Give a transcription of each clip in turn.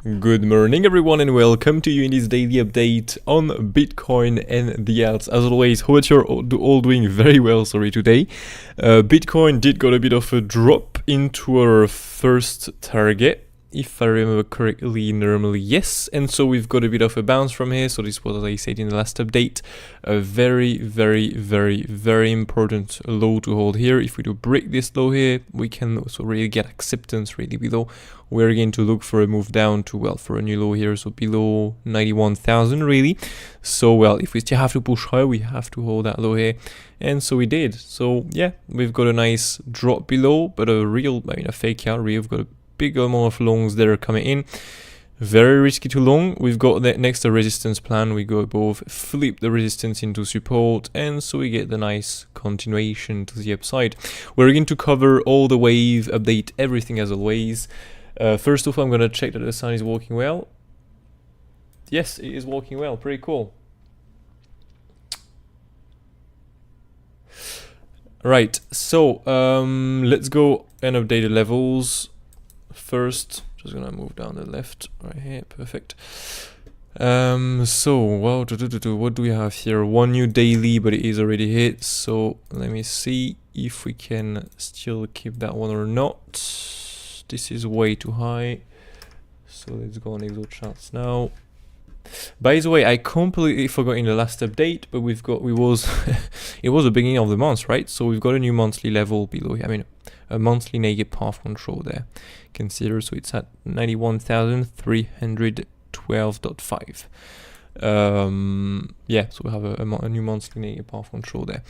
Good morning everyone and welcome to you in this daily update on Bitcoin and the alts. As always, hope you're all doing very well, today. Bitcoin did got a bit of a drop into our first target. If I remember correctly, normally yes, and so we've got a bit of a bounce from here. So this was, as I said in the last update, a very important low to hold here. If we do break this low here, we can also really get acceptance really below. We're going to look for a move down to, well, for a new low here, so below 91,000 really. So, well, if we still have to push higher, we have to hold that low here, and so we did. So yeah, we've got a nice drop below, but a fake out. We've got a big amount of longs that are coming in. Very risky to long. We've got that next resistance plan. We go above, flip the resistance into support, and so we get the nice continuation to the upside. We're going to cover all the wave, update everything as always. First off, I'm going to check that the sun is working well. Yes, it is working well. Pretty cool. Right, so let's go and update the levels. First, just gonna move down the left right here. Perfect. So well, what do we have here? One new daily, but it is already hit. So let me see if we can still keep that one or not. This is way too high. So let's go on MOONCHARTS now. By the way, I completely forgot in the last update, but it was the beginning of the month, right? So we've got a new monthly level below here. I mean, a monthly negative path control there. Consider, so it's at 91,312.5. Yeah, so we have a new monthly negative path control there.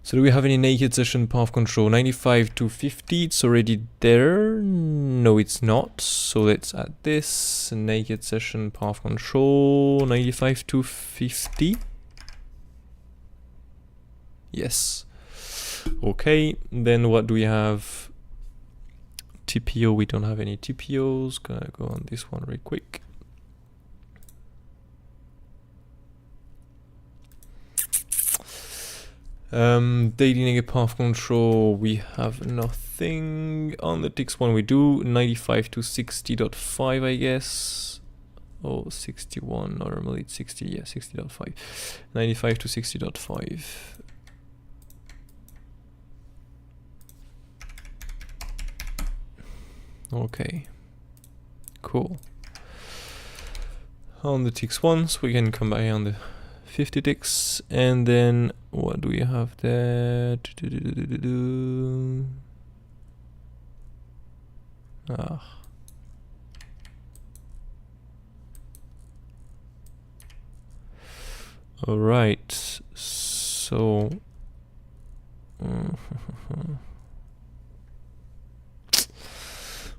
So do we have any naked session path control? 95,250, it's already there. No, it's not. So let's add this naked session path control 95,250. Yes. Okay, then what do we have? TPO, we don't have any TPOs. Gonna go on this one real quick. Daily negative path control, we have nothing. On the TIX one we do 95 to 60.5, I guess. Oh, 61, normally it's 60, yeah, 60.5. 95 to 60.5. Okay, cool. On the TIX ones, we can come back on the 50 ticks, and then what do we have there? All right, so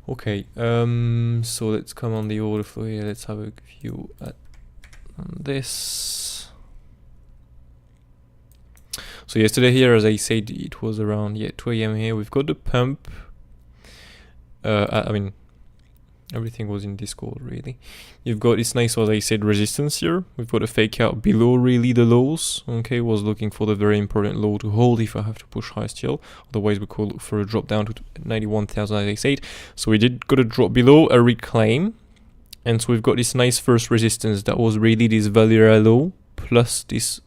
okay, so let's come on the order flow here. Let's have a view at this. So yesterday here, as I said, it was around 2 AM here. We've got the pump. I mean, everything was in Discord really. You've got this nice, as I said, resistance here. We've got a fake out below really the lows. Okay, was looking for the very important low to hold if I have to push high still. Otherwise, we could look for a drop down to 91,000, as I said. So we did got a drop below, a reclaim, and so we've got this nice first resistance that was really this Valera low plus this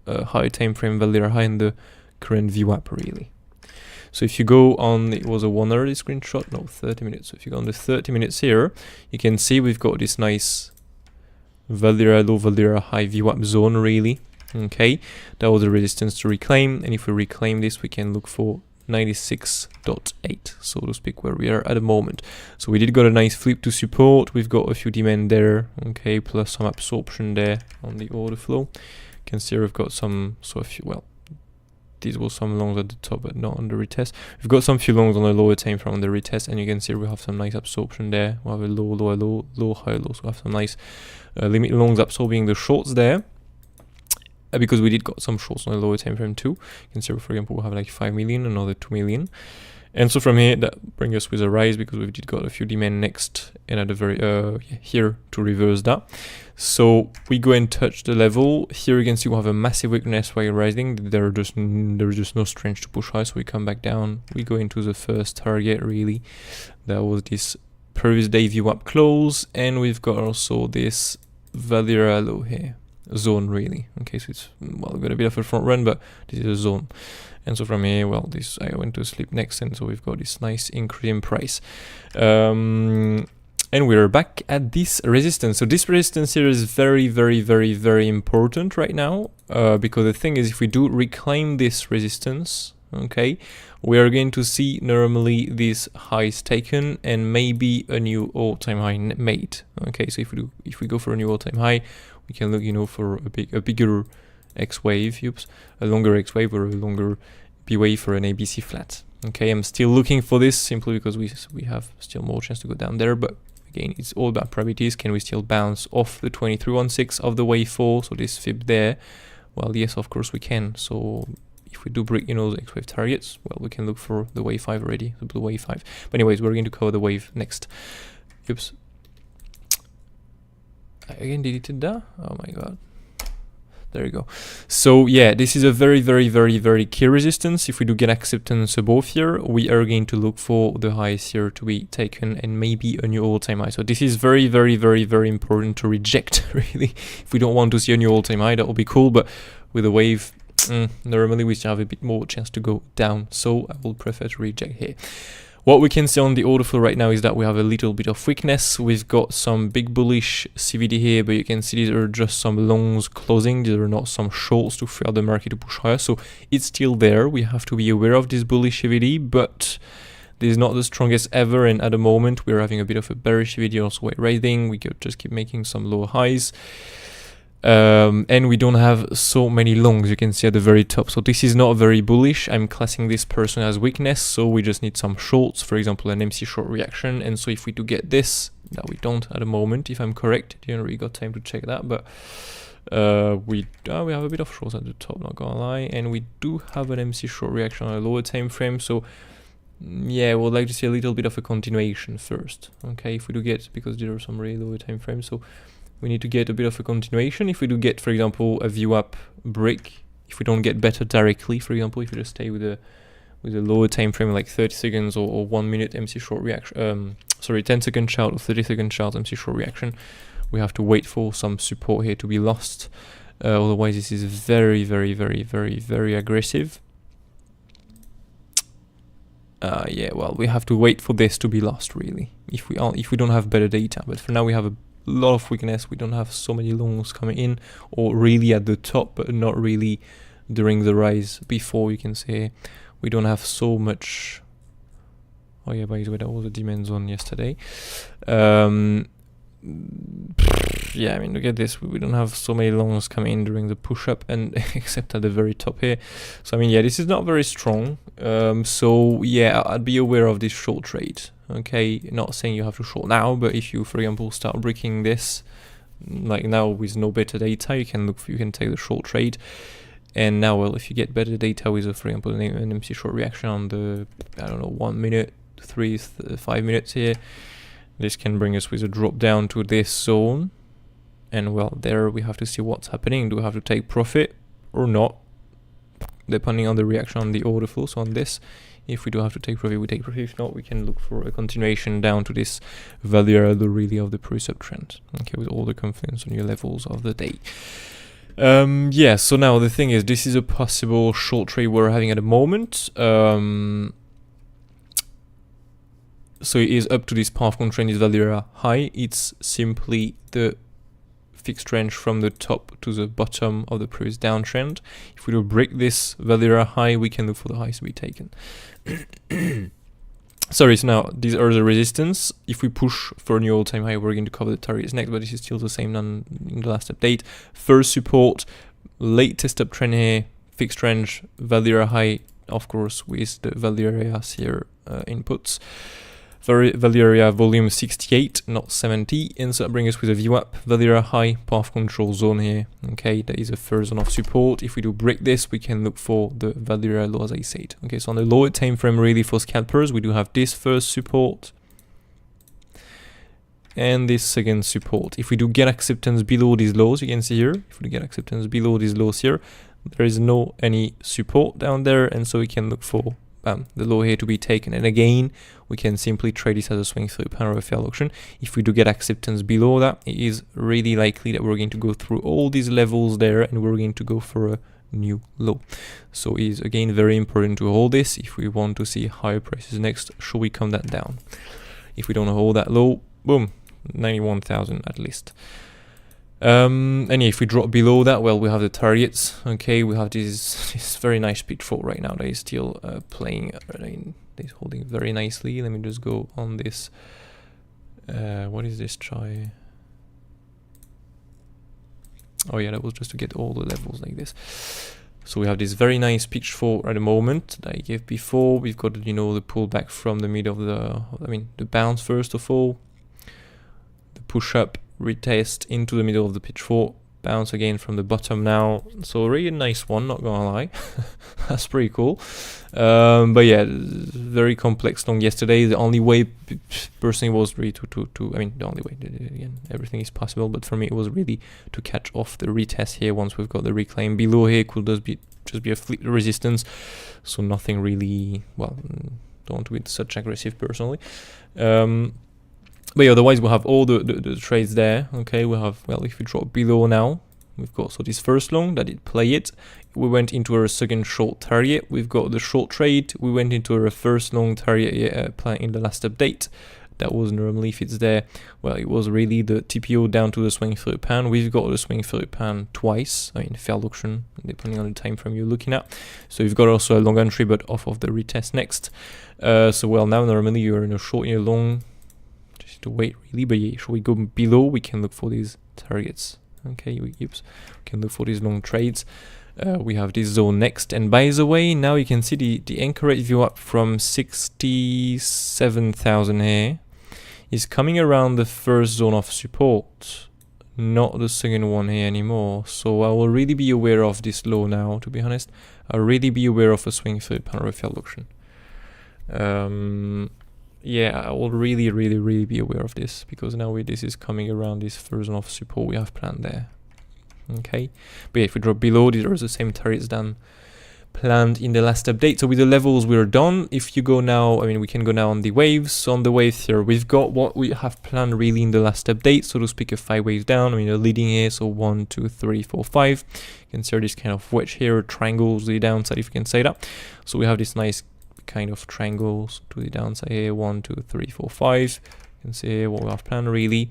high time frame Valera high in the current VWAP really. So if you go on, it was a 1 hour screenshot, no, 30 minutes. So if you go on the 30 minutes here, you can see we've got this nice Valera low, Valera high VWAP zone really. Okay, that was the resistance to reclaim, and if we reclaim this, we can look for 96.8, so to speak, where we are at the moment. So we did got a nice flip to support. We've got a few demand there, okay, plus some absorption there on the order flow. You can see we've got some, so a few, well, these were some longs at the top, but not on the retest. We've got some few longs on the lower time frame on the retest, and you can see we have some nice absorption there. We have a low, low, low, low, high, low. So we have some nice limit longs absorbing the shorts there. Because we did got some shorts on the lower time frame too. You can see, for example, we have like 5 million, another 2 million. And so from here, that brings us with a rise because we did got a few demand next and at the very here to reverse that. So we go and touch the level. Here you can see we have a massive weakness while rising. There's just no strength to push high, so we come back down. We go into the first target really. That was this previous day view up close, and we've got also this value low here, zone really. Okay, so it's, well, we've got a bit of a front run, but this is a zone. And so from here, well, this, I went to sleep next, and so we've got this nice increase in price. And we're back at this resistance. So this resistance here is very, very, very, very important right now, because the thing is, if we do reclaim this resistance, okay, we are going to see normally these highs taken and maybe a new all-time high made. Okay, so if we go for a new all-time high, we can look, you know, for a bigger X wave, a longer X wave or a longer B wave for an ABC flat. Okay, I'm still looking for this simply because we have still more chance to go down there, but again, it's all about probabilities. Can we still bounce off the 2316 of the wave 4, so this fib there? Well, yes, of course we can. So if we do break, you know, the X wave targets, well, we can look for the wave 5 already, the blue wave 5. But anyways, we're going to cover the wave next. Oops. I again deleted that. Oh my god. There you go. So yeah, this is a very, very, very, very key resistance. If we do get acceptance above here, we are going to look for the highs here to be taken and maybe a new all-time high. So this is very, very, very, very important to reject, really. If we don't want to see a new all-time high, that would be cool, but with a wave, normally we still have a bit more chance to go down. So I will prefer to reject here. What we can see on the order flow right now is that we have a little bit of weakness. We've got some big bullish CVD here, but you can see these are just some longs closing. These are not some shorts to fear the market to push higher. So it's still there. We have to be aware of this bullish CVD, but this is not the strongest ever. And at the moment, we're having a bit of a bearish CVD also weight raising. We could just keep making some lower highs. And we don't have so many longs, you can see at the very top. So this is not very bullish. I'm classing this person as weakness, so we just need some shorts, for example an MC short reaction. And so if we do get this, that we don't at the moment, if I'm correct, didn't really got time to check that, but we have a bit of shorts at the top, not gonna lie, and we do have an MC short reaction on a lower time frame. So yeah, we'd like to see a little bit of a continuation first. Okay, if we do get, because there are some really lower time frames, so we need to get a bit of a continuation. If we do get, for example, a view up break, if we don't get better directly, for example, if we just stay with a lower time frame like 30 seconds or 1 minute MC short reaction, sorry, 10-second chart or 30-second chart MC short reaction, we have to wait for some support here to be lost. Otherwise, this is very, very, very, very, very aggressive. Yeah, well, we have to wait for this to be lost, really, if we don't have better data. But for now, we have a lot of weakness. We don't have so many longs coming in, or really at the top, but not really during the rise before. You can say we don't have so much. Oh yeah, by the way, that was a demand zone yesterday. Yeah, I mean, look at this. We don't have so many longs coming in during the push up, and except at the very top here. So I mean, yeah, this is not very strong. So yeah, I'd be aware of this short trade. Okay, not saying you have to short now, but if you, for example, start breaking this, like now with no better data, you can take the short trade. And now, well, if you get better data with, for example, an MC short reaction on the, I don't know, 1 minute, 5 minutes here, this can bring us with a drop down to this zone. And well, there we have to see what's happening. Do we have to take profit or not? Depending on the reaction on the order flow. So on this, if we do have to take profit, we take profit. If not, we can look for a continuation down to this value really of the pre-sub trend. Okay, with all the confidence on your levels of the day. Yeah, so now the thing is, this is a possible short trade we're having at the moment. So it is up to this path trend, this value high. It's simply the fixed range from the top to the bottom of the previous downtrend. If we do break this value high, we can look for the highs to be taken. Sorry, so now these are the resistance. If we push for a new all-time high, we're going to cover the targets next, but this is still the same than in the last update. First support, late test up trend here, fixed range, value high, of course, with the value areas here inputs. Value area volume 68, not 70, and so that brings us with a view up, value area high, path control zone here. Okay, that is a first zone of support. If we do break this, we can look for the value area low, as I said. Okay, so on the lower time frame, really for scalpers, we do have this first support and this second support. If we do get acceptance below these lows, you can see here, if we do get acceptance below these lows here, there is no any support down there, and so we can look for the low here to be taken. And again, we can simply trade this as a swing through pan or a failed auction. If we do get acceptance below that, it is really likely that we're going to go through all these levels there and we're going to go for a new low. So it is again very important to hold this if we want to see higher prices next. Should we come that down? If we don't hold that low, boom, 91,000 at least. And yeah, if we drop below that, well, we have the targets. Okay, we have this very nice pitchfork right now that is still playing. It's holding very nicely. Let me just go on this. What is this try? Oh yeah, that was just to get all the levels like this. So we have this very nice pitchfork at the moment that I gave before. We've got, you know, the pullback from the middle of the bounce first of all, the push up, retest into the middle of the pitchfork, bounce again from the bottom now. So really a nice one, not gonna lie. That's pretty cool. But yeah, very complex long yesterday. The only way personally was really the only way, again, everything is possible, but for me it was really to catch off the retest here once we've got the reclaim. Below here could just be a flip resistance, so nothing really, well, don't want to be such aggressive personally. But yeah, otherwise we'll have all the trades there. Okay, we have, well, if we drop below now, we've got so this first long that did play it. We went into our second short target. We've got the short trade. We went into our first long target in the last update. That was normally, if it's there, well, it was really the TPO down to the swing through pan. We've got the swing through pan twice, failed auction, depending on the time frame you're looking at. So you've got also a long entry, but off of the retest next. So well, now normally you're in a short, you're long, just to wait really. But yeah, should we go below? We can look for these targets. Okay, we can look for these long trades. We have this zone next, and by the way, now you can see the anchor rate view up from 67,000 here is coming around the first zone of support, not the second one here anymore. So I will really be aware of this low now, to be honest. I'll really be aware of a swing through pan or a failed auction. Yeah, I will really be aware of this, because now this is coming around this first zone of support we have planned there. Okay, but yeah, if we drop below, these are the same targets than planned in the last update. So with the levels we're done. If you go now, we can go now on the waves. On the waves here, we've got what we have planned really in the last update, so to speak, a 5 waves down. They're leading here, so 1, 2, 3, 4, 5. You can see this kind of wedge here, triangles the downside, if you can say that. So we have this nice kind of triangles to the downside here, 1, 2, 3, 4, 5. You can see what we have planned really.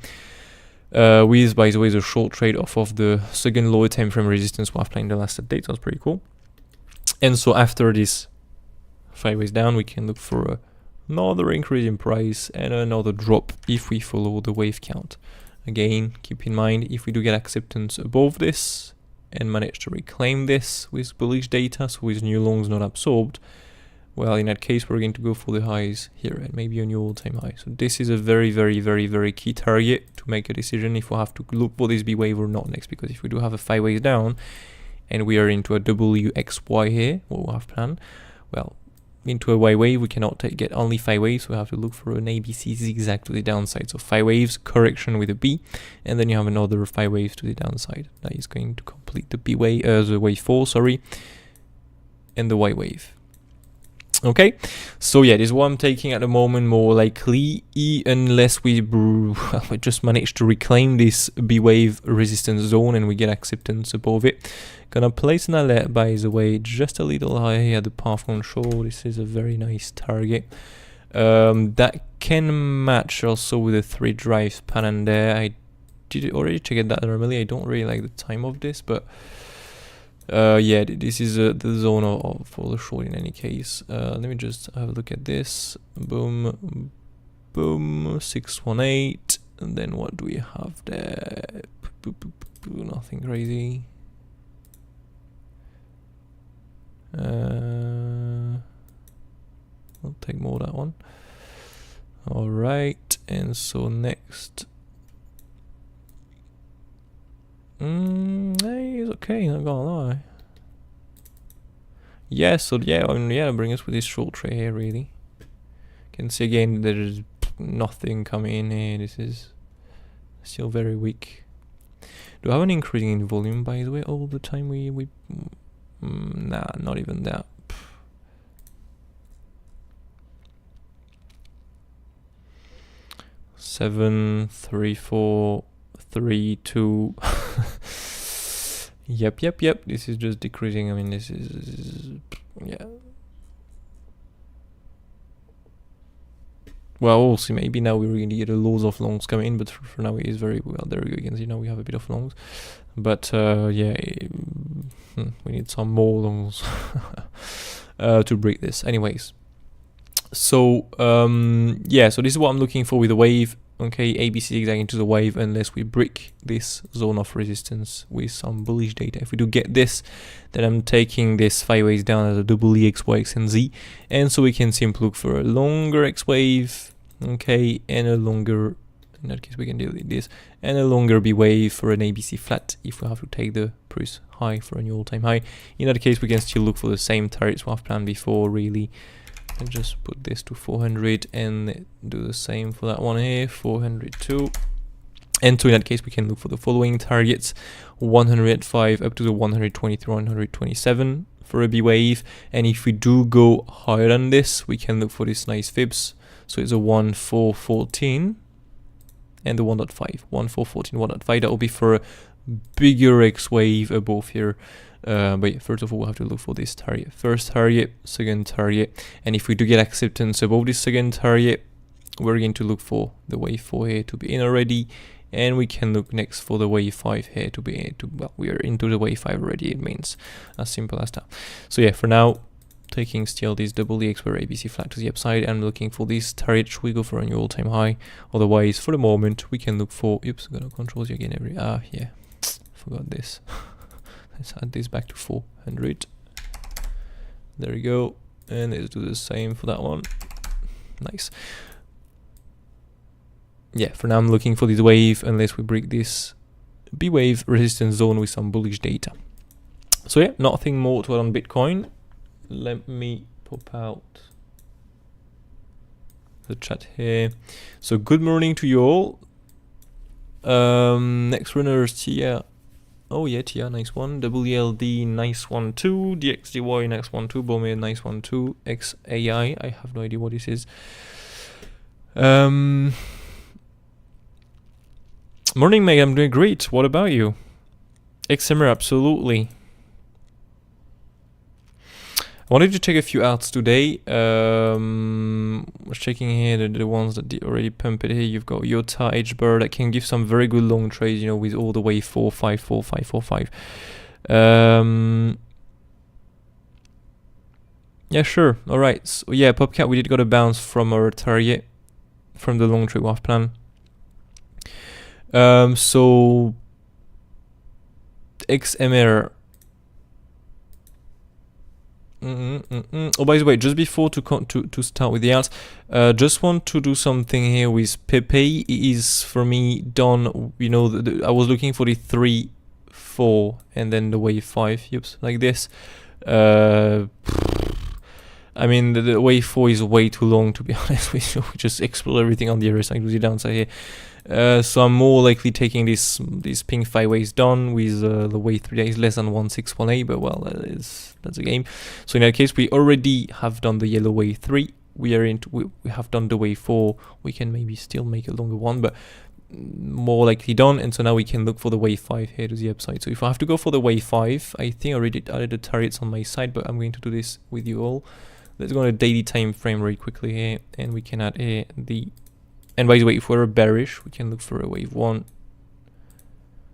With, by the way, the short trade off of the second lower time frame resistance we have planned in the last update. That's pretty cool. And so after this 5 ways down, we can look for another increase in price and another drop if we follow the wave count. Again, keep in mind, if we do get acceptance above this and manage to reclaim this with bullish data, so with new longs not absorbed, well, in that case, we're going to go for the highs here and maybe a new all-time high. So this is a very key target to make a decision if we have to look for this B wave or not next. Because if we do have a 5 ways down and we are into a WXY here, what we have planned, well, into a Y wave, we cannot get only 5 waves. So we have to look for an ABC zigzag to the downside. So 5 waves, correction with a B, and then you have another 5 waves to the downside. That is going to complete the B wave, the wave 4, sorry, and the Y wave. Okay, so yeah, this is what I'm taking at the moment, more likely, unless we just manage to reclaim this B wave resistance zone and we get acceptance above it. Gonna place an alert, by the way, just a little higher here at the path control. This is a very nice target. That can match also with the 3 drives pattern there. I did already check that normally. I don't really like the time of this, but yeah, this is the zone for the short in any case. Let me just have a look at this. Boom, boom, 618. And then what do we have there? Nothing crazy. I'll take more of that one. All right, and so next. Hey, it's okay, not gonna lie. Yeah, so yeah, bring us with this short trade here, really. Can see again there's nothing coming in here. This is still very weak. Do I have an increasing in volume, by the way, all the time? Nah, not even that. 7, 3, 4, 3, 2. Yep. This is just decreasing. I mean, this is yeah. Well, we'll see. Maybe now we really get a loads of longs coming in, but for now it is very well. There we go. You can see now we have a bit of longs, but yeah, we need some more longs to break this. Anyways, so yeah, so this is what I'm looking for with the wave. Okay, ABC zigzag into the wave unless we break this zone of resistance with some bullish data. If we do get this, then I'm taking this 5 waves down as a double EX, Y, X, and Z, and so we can simply look for a longer X wave, okay, and a longer, in that case we can delete this, and a longer B wave for an ABC flat if we have to take the price high for a new all-time high. In that case we can still look for the same targets we have planned before, really. And just put this to 400 and do the same for that one here, 400 too. And so in that case we can look for the following targets: 105 up to the 123, 127 for a B wave. And if we do go higher than this, we can look for this nice fibs. So it's a 1,414 and the 1.5, 1,414, 1.5. That will be for a bigger X wave above here. But yeah, first of all, we'll have to look for this target. First target, second target, and if we do get acceptance above this second target, we're going to look for the wave 4 here to be in already, and we can look next for the wave 5 here to be in. Well, we are into the wave 5 already. It means as simple as that. So yeah, for now, taking still this double EX where ABC flat to the upside, and looking for this target. We go for a new all-time high. Otherwise, for the moment, we can look for. Oops, I'm gonna control Z again. Yeah, forgot this. Let's add this back to 400. There we go. And let's do the same for that one. Nice. Yeah, for now I'm looking for this wave unless we break this B wave resistance zone with some bullish data. So yeah, nothing more to add on Bitcoin. Let me pop out the chat here. So good morning to you all. Next runners, Tia. Oh yeah, Tia, nice one. WLD, nice one too. DXDY, nice one too. Bomir, nice one too. XAI, I have no idea what this is. Morning, Meg, I'm doing great. What about you? XMR, absolutely. I wanted to check a few alts today. Was checking here the ones that already pumped it here. You've got Yota, HBird that can give some very good long trades, you know, with all the way 4, 5, 4, 5, 4, 5. Yeah, sure. All right. So yeah, POPCAT, we did got a bounce from our target, from the long trade we have planned. So XMR. Oh, by the way, just before to start with the alts, just want to do something here with PEPE. It is for me done. You know, I was looking for the 3, 4, and then the wave 5. Oops, like this. I mean, the wave 4 is way too long, to be honest with you. We just explode everything on the other side with the downside here. So I'm more likely taking this pink 5 waves done with the wave 3 days less than 1618, but well, that's a game. So in that case, we already have done the yellow wave 3. We have done the wave 4. We can maybe still make a longer one, but more likely done. And so now we can look for the wave 5 here to the upside. So if I have to go for the wave 5, I think I already added the targets on my side, but I'm going to do this with you all. Let's go on a daily time frame very quickly here, and we can add here the. And by the way, if we're bearish, we can look for a wave 1.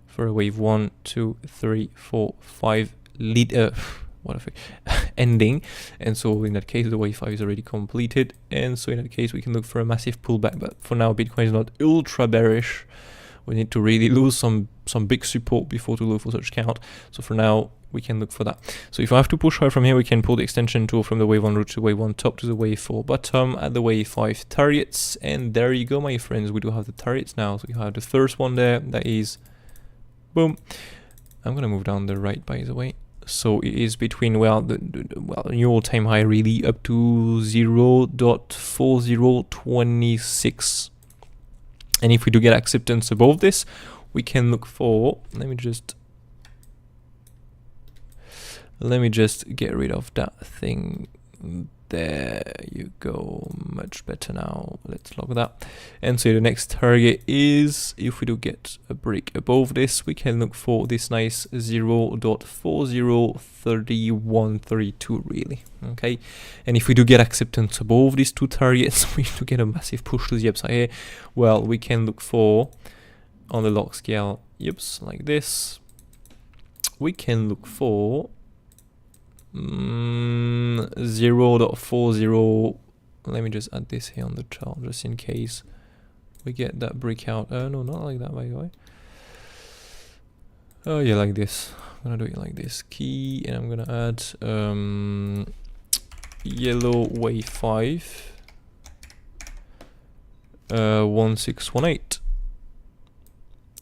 For a wave 1, 2, 3, 4, 5 lead. What a fuck. Ending. And so in that case, the wave 5 is already completed. And so in that case, we can look for a massive pullback. But for now, Bitcoin is not ultra bearish. We need to really lose some big support before to look for such count. So for now, we can look for that. So if I have to push higher from here, we can pull the extension tool from the wave 1 root to wave 1 top to the wave 4 bottom at the wave 5 targets. And there you go, my friends. We do have the targets now. So you have the first one there. That is, boom. I'm going to move down the right, by the way. So it is between, well, the new all-time high really up to 0.4026. And if we do get acceptance above this, we can look for, let me just get rid of that thing There you go, much better now. Let's log that. And so the next target is, if we do get a break above this, we can look for this nice 0.403132 really. Okay, and if we do get acceptance above these two targets, we do get a massive push to the upside here. Well, we can look for, on the log scale, yips, like this. We can look for 0.40. Let me just add this here on the chart just in case we get that breakout. No, not like that, by the way. Oh yeah, like this. I'm gonna do it like this. Key, and I'm gonna add yellow wave 5 1618,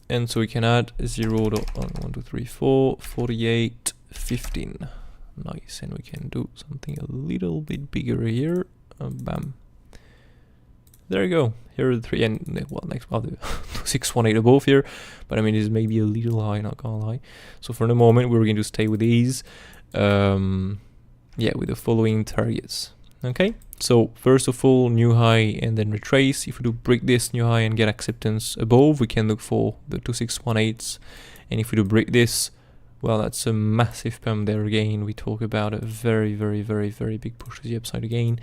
and so we can add 0.123444815. Nice, and we can do something a little bit bigger here. Bam. There you go. Here are the three, and well, next one, the 618 above here, but I mean, this is maybe a little high, not gonna lie. So for the moment, we're going to stay with these, yeah, with the following targets. Okay, so first of all, new high and then retrace. If we do break this new high and get acceptance above, we can look for the 2618s, and if we do break this, well, that's a massive pump there again. We talk about a very, very, very, very big push to the upside again.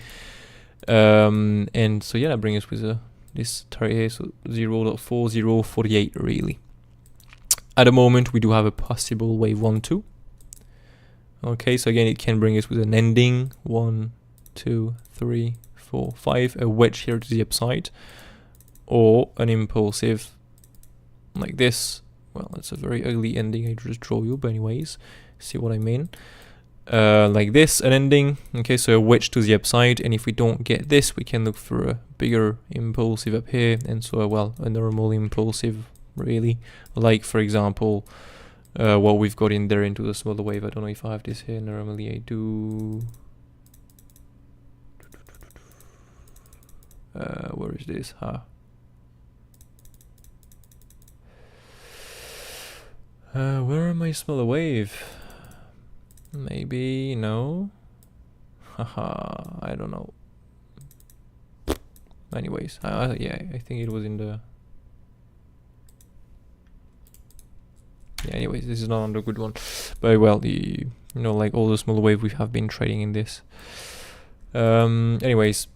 And so yeah, that brings us with this target here, so 0.4048 really. At the moment, we do have a possible wave 1-2. Okay, so again, it can bring us with an ending 1, 2, 3, 4, 5, a wedge here to the upside, or an impulsive like this. Well, that's a very ugly ending I just draw you, but anyways, see what I mean. Like this, an ending. Okay, so a wedge to the upside, and if we don't get this, we can look for a bigger impulsive up here, and so well, a normal impulsive really, like for example what we've got in there into the smaller wave. I don't know if I have this here. Normally I do. Where is this? Where am I? Smaller wave? Maybe no. Haha, I don't know. Anyways, yeah, I think it was in the. Yeah. Anyways, this is not on the good one, but well, the like all the smaller wave we have been trading in this. Anyways.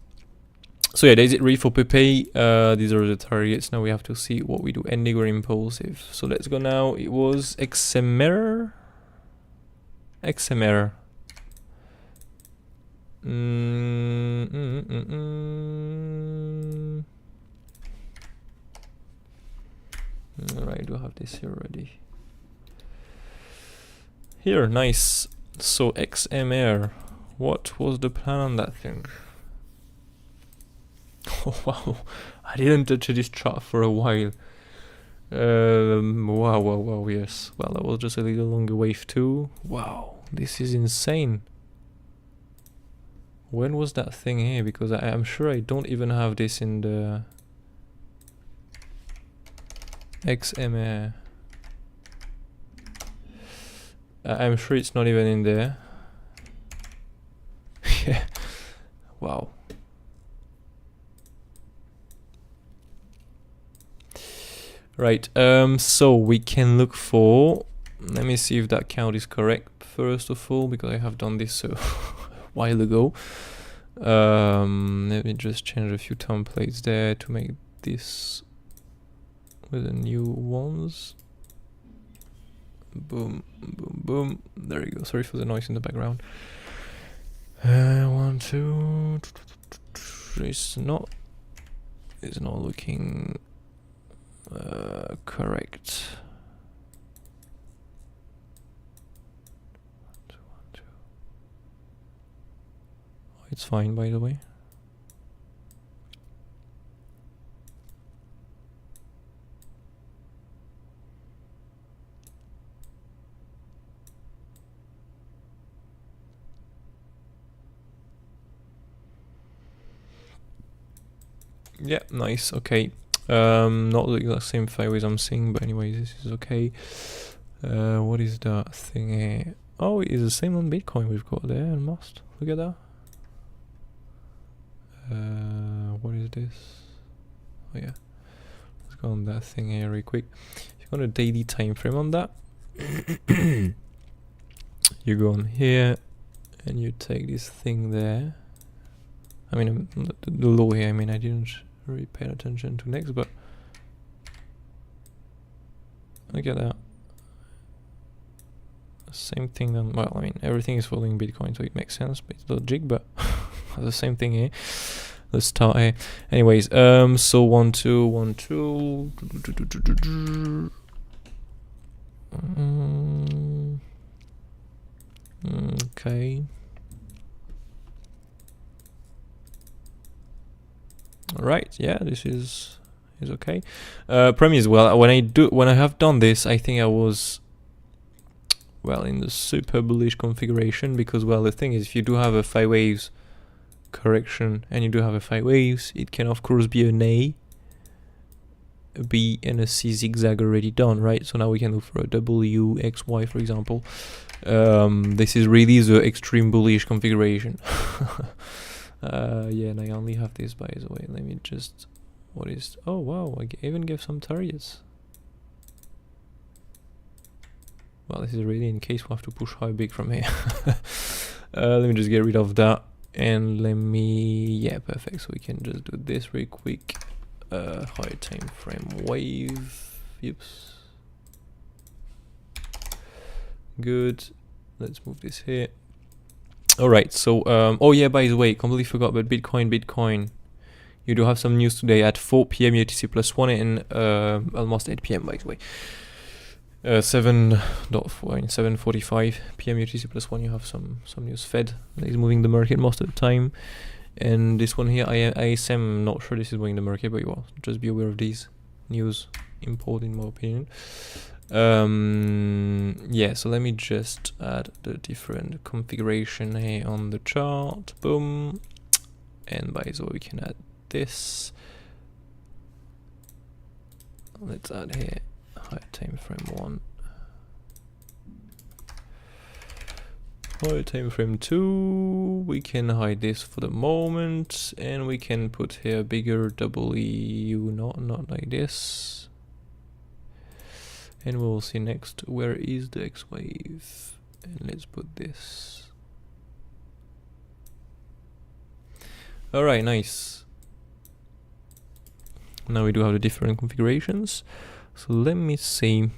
So yeah, that's it really for PEPE. These are the targets. Now we have to see what we do, ending or impulsive. So let's go now. It was XMR. XMR. Alright, I do have this here already. Here, nice. So XMR. What was the plan on that thing? Oh wow, I didn't touch this chart for a while. Wow, yes. Well, that was just a little longer wave too. Wow, this is insane. When was that thing here? Because I'm sure I don't even have this in the XMA. I'm sure it's not even in there. Yeah, wow. Right, so we can look for, let me see if that count is correct first of all, because I have done this a while ago. Let me just change a few templates there to make this with the new ones. Boom, boom, boom. There you go. Sorry for the noise in the background. 1, 2. It's not looking correct. 1, 2, 1, 2. Oh, it's fine, by the way. Yeah, nice. Okay. Not the exact same fairways I'm seeing, but anyways, this is okay. What is that thing here? Oh, it is the same on Bitcoin we've got there, and must. Look at that. What is this? Oh yeah, let's go on that thing here real quick. If you want a daily time frame on that, you go on here and you take this thing there. I mean, the low here, I mean, I didn't really pay attention to next, but look at that. Same thing then. Well, I mean, everything is following Bitcoin, so it makes sense, but it's logic, but the same thing here. Let's start here. Anyways, so 1 2 1 2. Okay. All right. Yeah, this is okay. Prime as well. When I have done this, I think I was, well, in the super bullish configuration, because, well, the thing is, if you do have a 5 waves correction and you do have a 5 waves, it can of course be an A, a B and a C zigzag already done, right? So now we can look for a W, X, Y, for example. This is really the extreme bullish configuration. Yeah, and I only have this, by the way. Let me just, what is, oh wow, I even gave some targets. Well, this is really in case we have to push high big from here. Let me just get rid of that, and let me, yeah, perfect. So we can just do this real quick. High time frame wave. Oops. Good. Let's move this here. All right. So, oh yeah, by the way, completely forgot about Bitcoin. You do have some news today at 4 p.m. UTC +1 and almost 8 p.m. by the way. 7:45 p.m. UTC +1. You have some news. Fed is moving the market most of the time, and this one here, ISM. Not sure this is moving the market, but well, just be aware of these news. Important in my opinion. Yeah. So let me just add the different configuration here on the chart. Boom. And by the way, we can add this. Let's add here high time frame 1, high time frame 2. We can hide this for the moment, and we can put here bigger W, not like this. And we'll see next where is the X wave, and let's put this. All right, nice. Now we do have the different configurations. So let me see.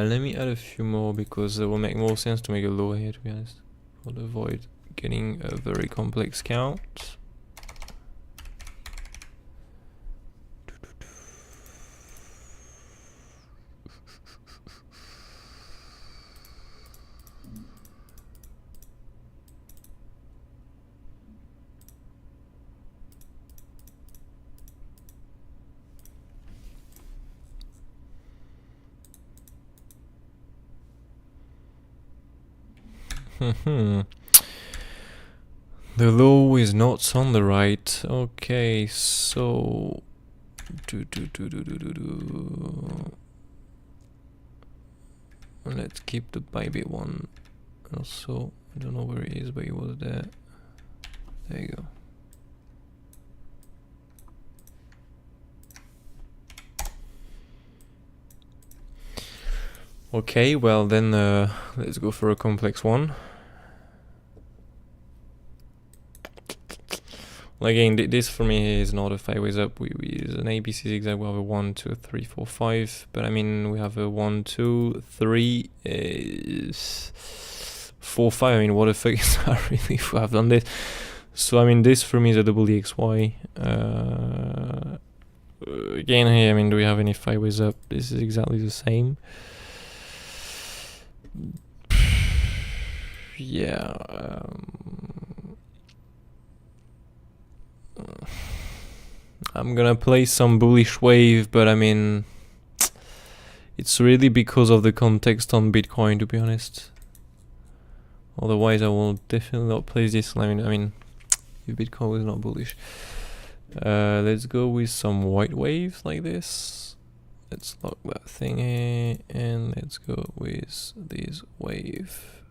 Let me add a few more, because it will make more sense to make a low here, to be honest. We'll avoid getting a very complex count. The low is not on the right. Okay, so let's keep the Bybit one. Also, I don't know where it is, but it was there. There you go. Okay, well then let's go for a complex one. Again, this for me is not a 5 ways up. We use an ABC zigzag. We have a 1 2 3 4 5, but I mean we have a 1 2 3 4 5. I mean, what the fuck is that really if we have done this? So I mean, this for me is a double EXY. Again here, I mean, do we have any 5 ways up? This is exactly the same. Yeah. I'm gonna play some bullish wave, but I mean, it's really because of the context on Bitcoin, to be honest. Otherwise, I will definitely not place this. I mean, if Bitcoin is not bullish. Let's go with some white waves like this. Let's lock that thing here, and let's go with this wave.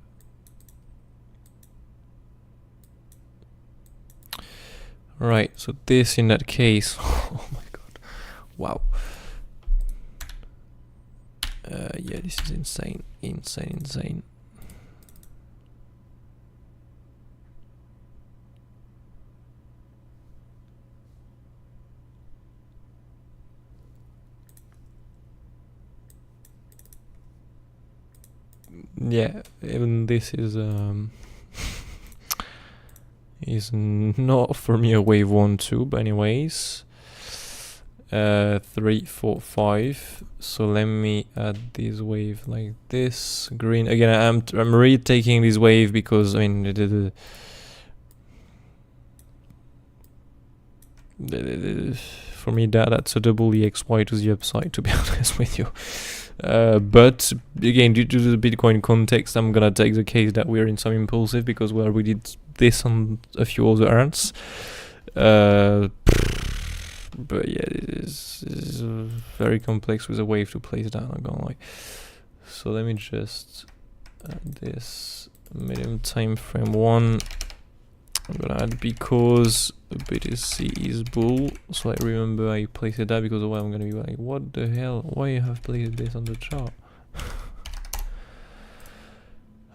Right, so this in that case, oh my god, wow. Yeah, this is insane, insane. Yeah, even this is not for me a wave 1, 2, but anyways, 3, 4, 5. So let me add this wave like this. Green again. I'm retaking this wave because I mean for me that's a double EXY to the upside, to be honest with you. But again, due to the Bitcoin context, I'm gonna take the case that we're in some impulsive because well, we did this on a few other earns. But yeah, this is very complex with a wave to place down, I'm gonna lie. So let me just add this medium time frame 1. I'm gonna add because BTC is bull, so I remember I placed it there because otherwise I'm gonna be like, what the hell? Why you have placed this on the chart?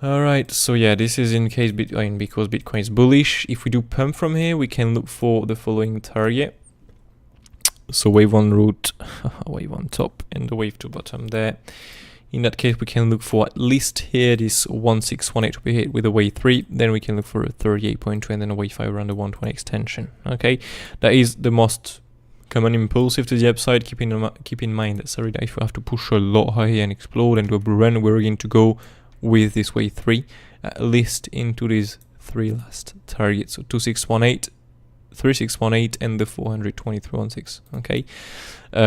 Alright, so yeah, this is in case Bitcoin, because Bitcoin is bullish. If we do pump from here, we can look for the following target. So wave 1 root, wave 1 top, and the wave 2 bottom there. In that case, we can look for at least here this 1618 to be hit with a wave 3. Then we can look for a 38.2 and then a wave 5 around the 120 extension. Okay, that is the most common impulsive to the upside. Keep in mind that that if we have to push a lot higher and explode and do a bull run, we're going to go with this wave 3 at least into these 3 last targets. So 2618. 3618 and the 423.16. Okay,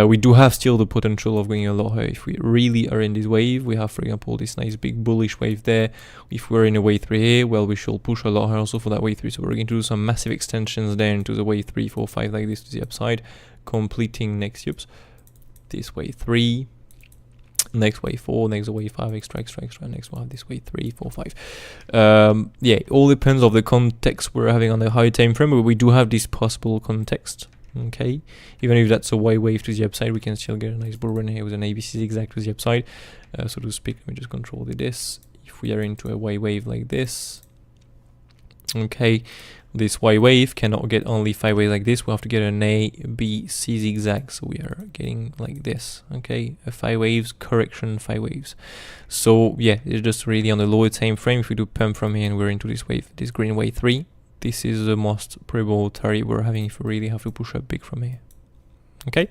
we do have still the potential of going a lot higher if we really are in this wave. We have, for example, this nice big bullish wave there. If we're in a wave 3 here, well, we shall push a lot higher also for that wave 3. So we're going to do some massive extensions there into the wave 3, 4, 5 like this to the upside, completing next this wave 3. Next wave 4, next wave 5, extra, next one this wave 3, 4, 5. Yeah, it all depends on the context we're having on the high time frame, but we do have this possible context. Okay, even if that's a Y wave to the upside, we can still get a nice bull run here with an ABC zigzag to the upside. So to speak, let me just control this. If we are into a Y wave like this, okay, this Y wave cannot get only 5 waves like this. We have to get an A, B, C zigzag. So we are getting like this. Okay, a 5 waves correction, 5 waves. So yeah, it's just really on the lower time frame. If we do pump from here and we're into this wave, this green wave 3, this is the most probable target we're having if we really have to push up big from here. Okay,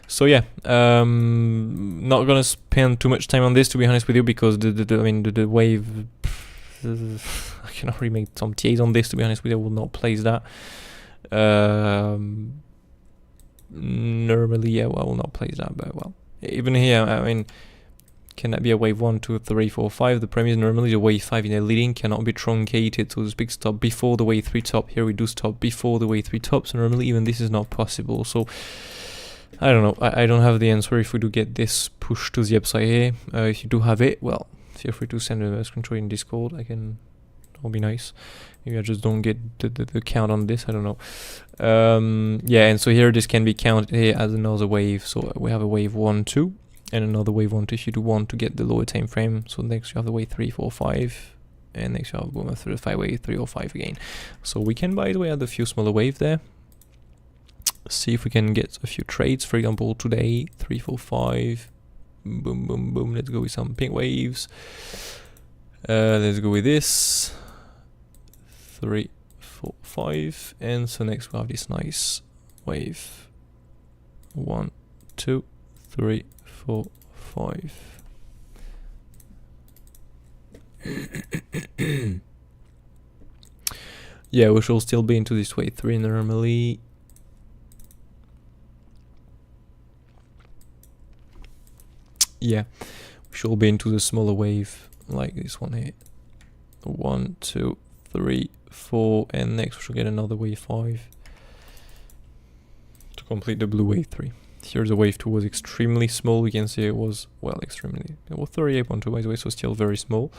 so yeah, not gonna spend too much time on this, to be honest with you, because the wave. I cannot really make some TAs on this, to be honest with you. I will not place that. Normally, yeah, well, I will not place that, but well, even here, I mean, can that be a wave 1, 2, 3, 4, 5? The premise normally the wave 5 in a leading cannot be truncated, so this big stop before the wave 3 top. Here we do stop before the wave 3 top, so normally even this is not possible. So I don't know, I don't have the answer if we do get this push to the upside here. If you do have it, well, feel free to send a screenshot in Discord. That'll be nice. Maybe I just don't get the count on this, I don't know. Yeah, and so here this can be counted here as another wave. So we have a wave 1, 2, and another wave 1, 2 if you do want to get the lower time frame. So next you have the wave 3, 4, 5, and next you have boom after the 5 wave 3 or 5 again. So we can, by the way, add a few smaller waves there. See if we can get a few trades. For example, today 3, 4, 5. Boom, boom, boom. Let's go with some pink waves. Let's go with this 3, 4, 5, and so next we have this nice wave 1, 2, 3, 4, 5. Yeah, we should still be into this wave 3 normally. Yeah, we should be into the smaller wave like this one here. 1, 2, 3, 4, and next we should get another wave 5 to complete the blue wave 3. Here the wave 2 was extremely small. You can see it was, well, extremely, it was 38.2 by the way, so still very small.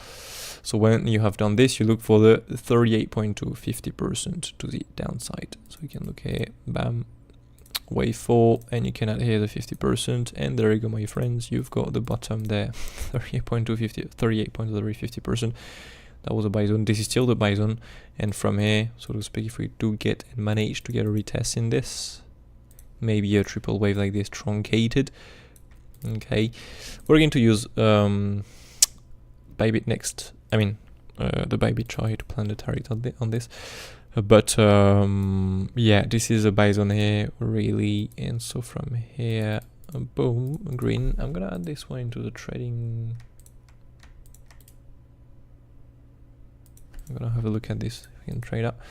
So when you have done this, you look for the 38.2, 50% to the downside. So you can look here, bam, wave 4, and you can add here the 50%, and there you go, my friends, you've got the bottom there. 38.2, 50, 50%. That was a buy zone. This is still the buy zone, and from here, so to speak, if we do get and manage to get a retest in this, maybe a triple wave like this truncated, okay, we're going to use BIGTIME next. I mean the BIGTIME chart to plan the target on this. But yeah, this is a buy zone here really, and so from here, boom, green. I'm gonna add this one into the trading. I'm gonna have a look at this if we can trade up.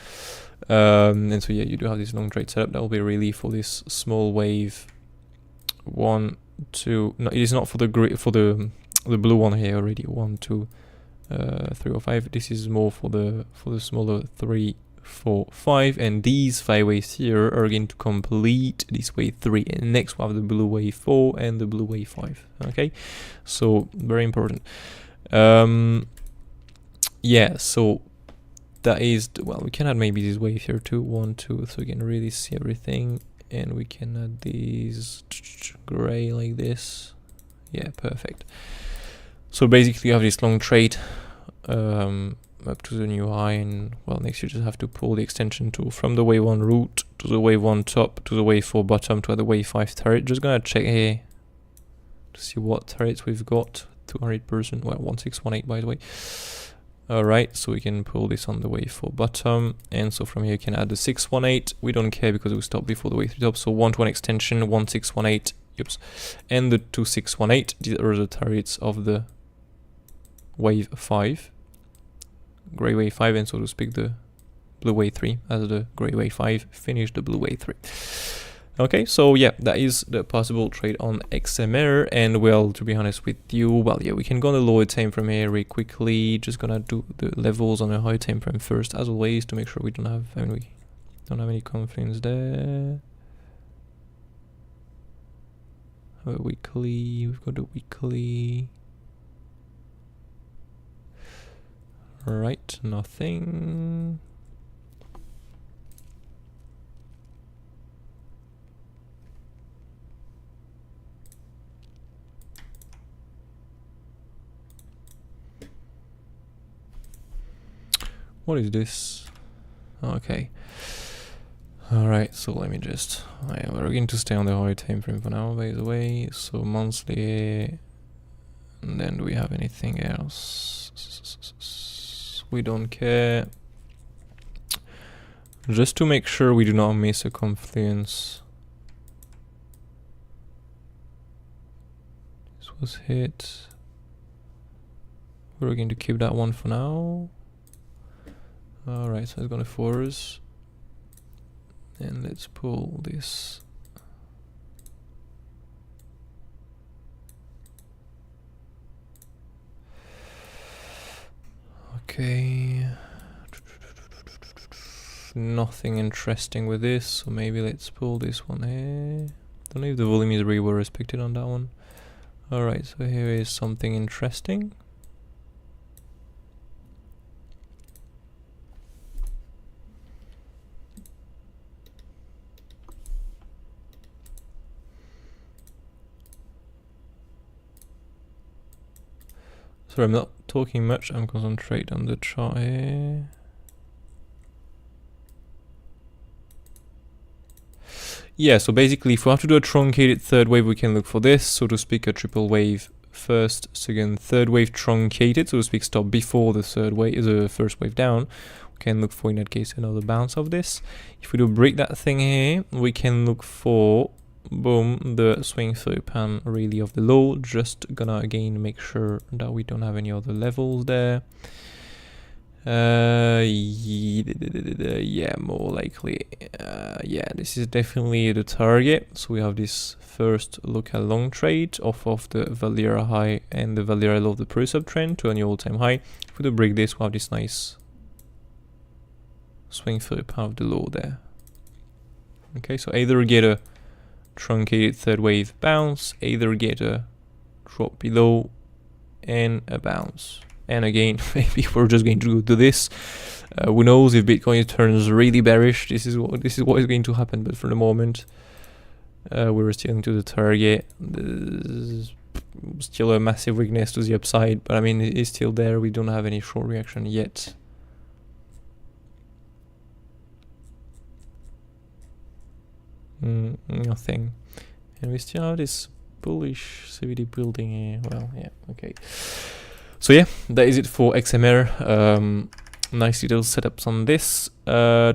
And so yeah, you do have this long trade setup. That will be really for this small wave 1, 2. No, it is not for the blue one here already. 1, 2, 3 or 5. This is more for the smaller 3, 4, 5, and these 5 waves here are going to complete this wave 3, and next we have the blue wave 4 and the blue wave 5. Okay, so very important. Yeah, so that is well, we can add maybe this wave here too, 1, 2, so we can really see everything, and we can add these gray like this. Yeah, perfect. So basically you have this long trade up to the new high, and well, next you just have to pull the extension tool from the wave 1 root to the wave 1 top to the wave 4 bottom to the wave 5 turret. Just gonna check here to see what turrets we've got. 200%, well, 1618 by the way. Alright, so we can pull this on the wave 4 bottom, and so from here you can add the 618. We don't care because we stopped before the wave 3 top, so 1-to-1 extension, 1618, oops, and the 2618. These are the targets of the wave 5, gray wave 5, and so to speak the blue wave 3 as the gray wave 5 finished the blue wave 3. Okay, so yeah, that is the possible trade on XMR, and well, to be honest with you, well, yeah, we can go on the lower time frame here really quickly. Just gonna do the levels on a high time frame first, as always, to make sure we don't have, I mean, we don't have any conflicts there. Have a weekly, we've got a weekly. Alright, nothing. What is this? Okay. Alright, so let me just... we're going to stay on the high time frame for now, by the way. So monthly... And then do we have anything else? We don't care. Just to make sure we do not miss a confluence. This was hit. We're going to keep that one for now. Alright, so it's gonna force. And let's pull this. Okay. Nothing interesting with this, so maybe let's pull this one here. Don't know if the volume is really well respected on that one. Alright, so here is something interesting. Sorry, I'm not talking much, I'm concentrating on the chart here. Yeah, so basically if we have to do a truncated third wave, we can look for this, so to speak, a triple wave first, second, third wave truncated, so to speak, stop before the third wave, the first wave down. We can look for, in that case, another bounce of this. If we do break that thing here, we can look for, boom, the swing through pan really of the low. Just gonna again make sure that we don't have any other levels there. Yeah, more likely. Yeah, this is definitely the target. So we have this first look at long trade off of the Valera high and the Valera low of the pre-sub trend to a new all-time high. If we do break this, we have this nice swing through of the low there. Okay, so either get a truncated third wave bounce, either get a drop below and a bounce. And again, maybe we're just going to do this. Who knows if Bitcoin turns really bearish? This is what is going to happen. But for the moment, we're still into the target. There's still a massive weakness to the upside, but I mean it is still there. We don't have any short reaction yet. Nothing, and we still have this bullish CVD building here. Well, yeah, okay. So yeah, that is it for XMR. Nice little setups on this. Well,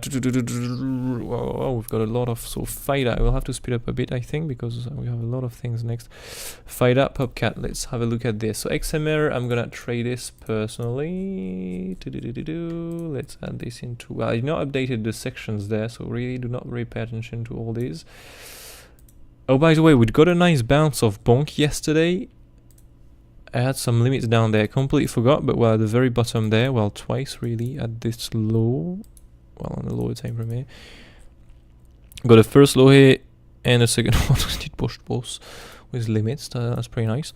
we've got a lot of FIDA. I will have to speed up a bit, I think, because we have a lot of things next. FIDA, POPCAT. Let's have a look at this. So XMR, I'm gonna trade this personally. Let's add this into. Well, I did not updated the sections there, so really do not pay attention to all these. Oh, by the way, we got a nice bounce of bonk yesterday. I had some limits down there, completely forgot, but well, at the very bottom there, well, twice really, at this low, well, on the lower time frame here. Got a first low here, and a second one, it pushed both with limits, that's pretty nice.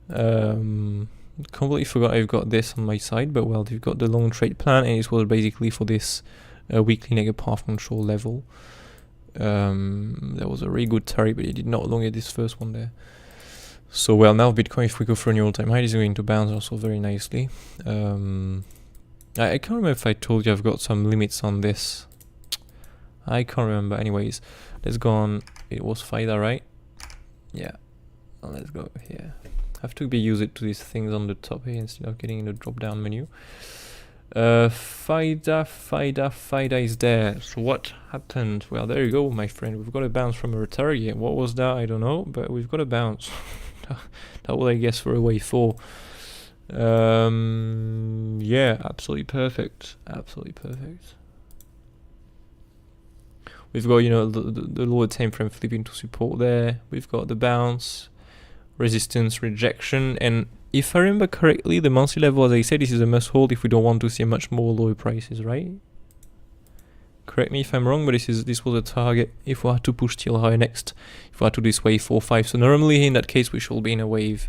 Completely forgot I've got this on my side, but well, you've got the long trade plan, and it was basically for this weekly negative path control level. That was a really good target, but it did not elongate this first one there. So well, now Bitcoin, if we go for a new all-time high, is going to bounce also very nicely. I can't remember if I told you I've got some limits on this. I can't remember. Anyways, let's go on. It was FIDA, right? Yeah. Well, let's go here. I have to use it to these things on the top here instead of getting in the drop-down menu. FIDA is there. So what happened? Well, there you go, my friend. We've got a bounce from a target. What was that? I don't know, but we've got a bounce. That would, I guess, for a wave 4. Yeah, absolutely perfect. Absolutely perfect. We've got, you know, the lower time frame flipping to support there. We've got the bounce, resistance, rejection, and if I remember correctly, the monthly level, as I said, this is a must hold if we don't want to see much more lower prices, right? Correct me if I'm wrong, but this was a target if we had to push still higher next, if we had to do this wave 4, 5. So normally in that case we should be in a wave.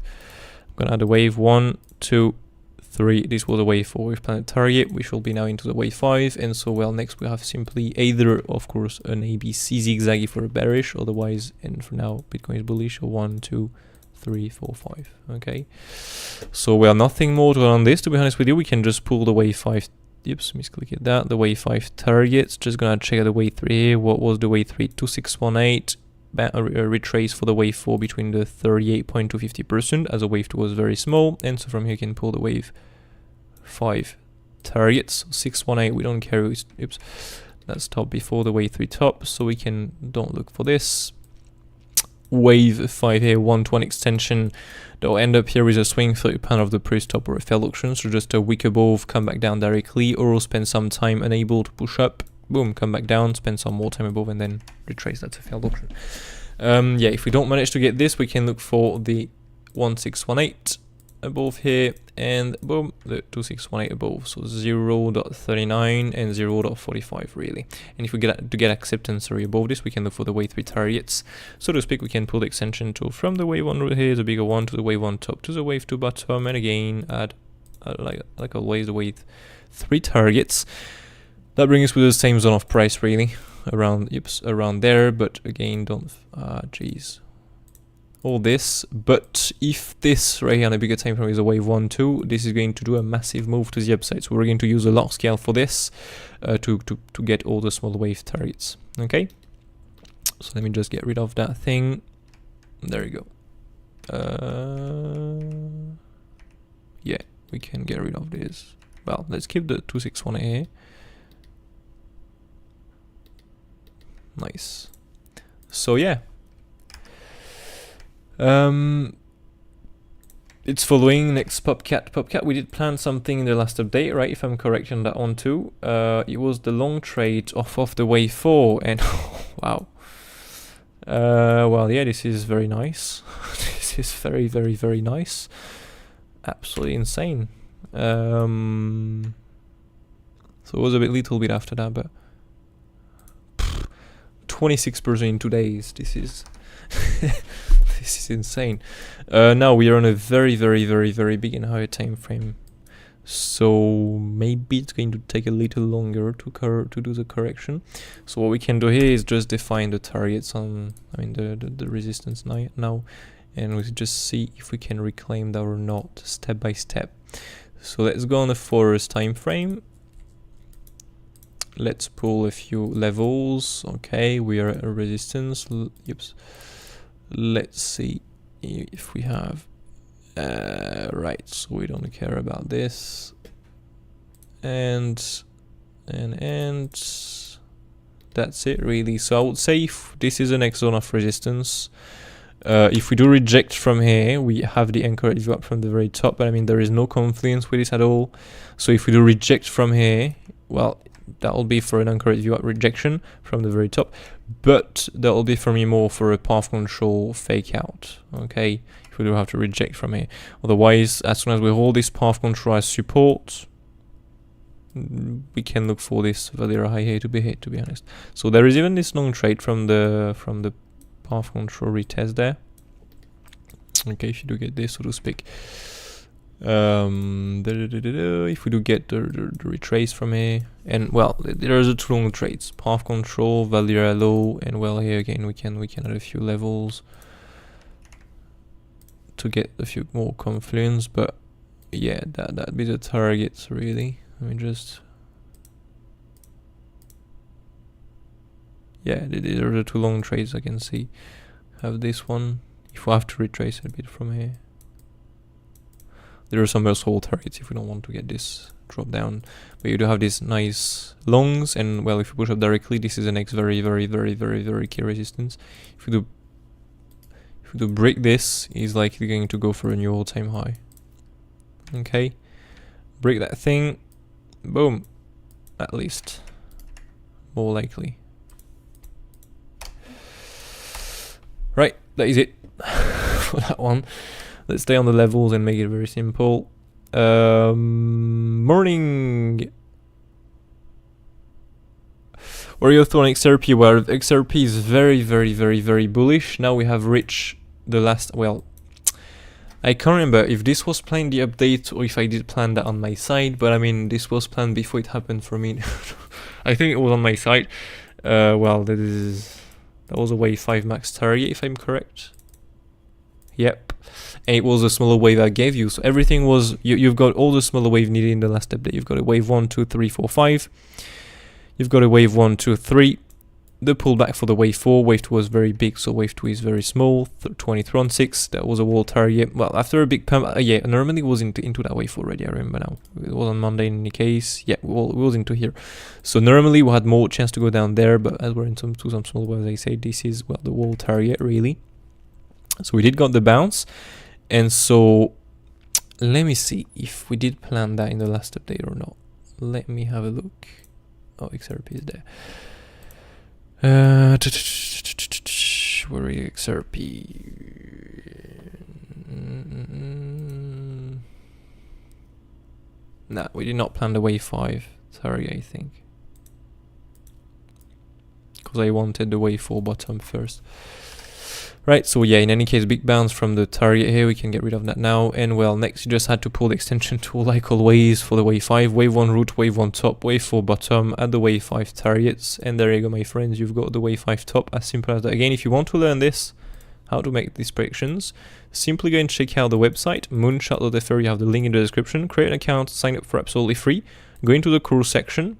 I'm gonna add a wave 1, 2, 3. This was a wave 4 with planet target. We should be now into the wave 5, and so well, next we have simply either, of course, an ABC zigzag if we're bearish, otherwise, and for now Bitcoin is bullish, or 1, 2, 3, 4, 5. Okay, so well, nothing more to add on this, to be honest with you. We can just pull the wave 5. Oops, misclicked that. The wave 5 targets. Just gonna check out the wave 3 here. What was the wave 3? 2618. Retrace for the wave 4 between the 38% to 50%, as the wave 2 was very small. And so from here you can pull the wave 5 targets. 618, we don't carry. Oops, that's top before the wave 3 top, so we don't look for this. Wave 5 here, 1-to-1 extension. They'll end up here with a swing through pan of the pre-stop or a failed auction, so just a wick above, come back down directly, or spend some time unable to push up, boom, come back down, spend some more time above, and then retrace that to failed auction. Yeah, if we don't manage to get this, we can look for the 1618 above here, and boom, the 2618 above, so 0.39 and 0.45 really. And if we get acceptance above this, we can look for the wave 3 targets, so to speak. We can pull the extension tool from the wave 1 here, the bigger one, to the wave 1 top, to the wave 2 bottom, and again add like always the wave 3 targets. That brings us with the same zone of price really, around there, but again, don't geez, all this. But if this right here on a bigger time frame is a wave 1, 2, this is going to do a massive move to the upside. So we're going to use a log scale for this to get all the small wave targets. Okay, so let me just get rid of that thing. There you go. Yeah, we can get rid of this. Well, let's keep the 261 here. Nice. So yeah. it's following next POPCAT. We did plan something in the last update, right? If I'm correct on that one too. It was the long trade off of the wave 4, and wow. Well, yeah, this is very nice. This is very, very, very nice. Absolutely insane. So it was a little bit after that, but 26% in 2 days. This is this is insane. Now we are on a very, very, very, very big and higher time frame. So maybe it's going to take a little longer to do the correction. So what we can do here is just define the targets on, I mean the resistance now, and we just see if we can reclaim that or not, step by step. So let's go on the 4 hours time frame. Let's pull a few levels. Okay, we are at a resistance. Oops. Let's see if we have. Right, so we don't care about this. And that's it really. So I would say if this is the next zone of resistance. If we do reject from here, we have the anchor rate up from the very top, but I mean there is no confluence with this at all. So if we do reject from here, well, that will be for an anchor rate up rejection from the very top, but that will be for me more for a path control fake out. Okay, if we do have to reject from here. Otherwise, as soon as we hold this path control as support, we can look for this value high here to be hit, to be honest. So there is even this long trade from the path control retest there. Okay, if you do get this, so to speak. If we do get the retrace from here, and well, there's the 2 long trades, path control, value low, and well, here again we can add a few levels to get a few more confluence, but yeah, that'd be the targets really. Let me just, yeah, these are the 2 long trades I can see. Have this one. If we have to retrace a bit from here, there are some else whole targets if we don't want to get this drop down. But you do have these nice longs, and well, if you push up directly, this is the next very, very, very, very, very key resistance. If you do break this, is likely going to go for a new all-time high. Okay, break that thing, boom, at least, more likely. Right, that is it for that one. Let's stay on the levels and make it very simple. Morning. What are your thoughts on XRP? Well, XRP is very, very, very, very bullish. Now we have reached the last, well, I can't remember if this was planned the update or if I did plan that on my side, but I mean, this was planned before it happened for me. I think it was on my side. Well, that was a wave 5 max target, if I'm correct. Yep, and it was a smaller wave I gave you. So everything was, you've got all the smaller wave needed in the last update. You've got a wave 1, 2, 3, 4, 5. You've got a wave 1, 2, 3. The pullback for the wave 4. Wave 2 was very big, so wave 2 is very small. 23 on 6. That was a wall target. Well, after a big pump, yeah, normally it was into that wave already. I remember now. It was on Monday in any case. Yeah, it was into here. So normally we had more chance to go down there, but as we're into some small waves, I say this is, well, the wall target really. So we did got the bounce, and so let me see if we did plan that in the last update or not. Let me have a look. Oh, XRP is there. Where are you, XRP? Nah, we did not plan the wave 5 target, I think, because I wanted the wave 4 bottom first. Right, so yeah, in any case, big bounce from the target here, we can get rid of that now. And well, next you just had to pull the extension tool like always for the wave 5, wave 1 root, wave 1 top, wave 4 bottom, at the wave 5 targets. And there you go, my friends, you've got the wave 5 top, as simple as that. Again, if you want to learn this, how to make these predictions, simply go and check out the website, moonchart.fr, you have the link in the description, create an account, sign up for absolutely free, go into the course section,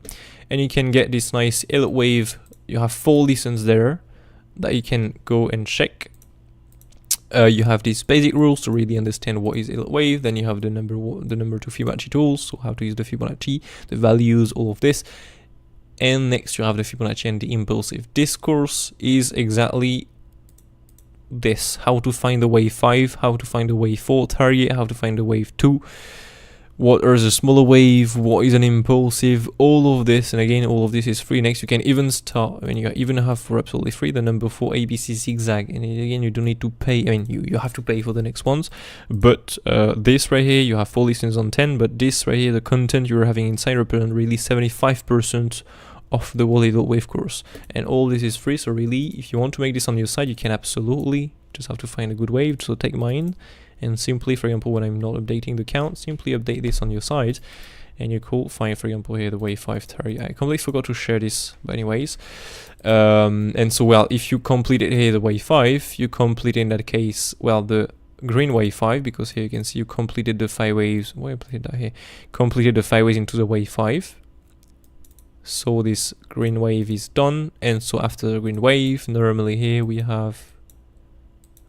and you can get this nice Elliott wave. You have 4 lessons there that you can go and check. You have these basic rules to really understand what is Elliott wave. Then you have the number 2 Fibonacci tools, so how to use the Fibonacci, the values, all of this. And next you have the Fibonacci and the impulsive. This course is exactly this, how to find the wave 5, how to find the wave 4 target, how to find the wave 2, what is a smaller wave, what is an impulsive, all of this. And again, all of this is free. Next, you can even start, I mean, you even have for absolutely free the number 4 ABC zigzag, and again, you don't need to pay. I mean, you have to pay for the next ones, but this right here, you have 4 listings on 10, but this right here, the content you're having inside represent really 75% of the wallet wave course, and all this is free. So really, if you want to make this on your side, you can absolutely just have to find a good wave. So take mine, and simply, for example, when I'm not updating the count, simply update this on your side, and you could find, for example, here the wave 5 target. I completely forgot to share this, but anyways, and so, well, if you completed here the wave 5, you complete in that case, well, the green wave 5, because here you can see you completed the 5 waves. Why I played that here? Completed the 5 waves into the wave 5. So this green wave is done, and so after the green wave, normally here we have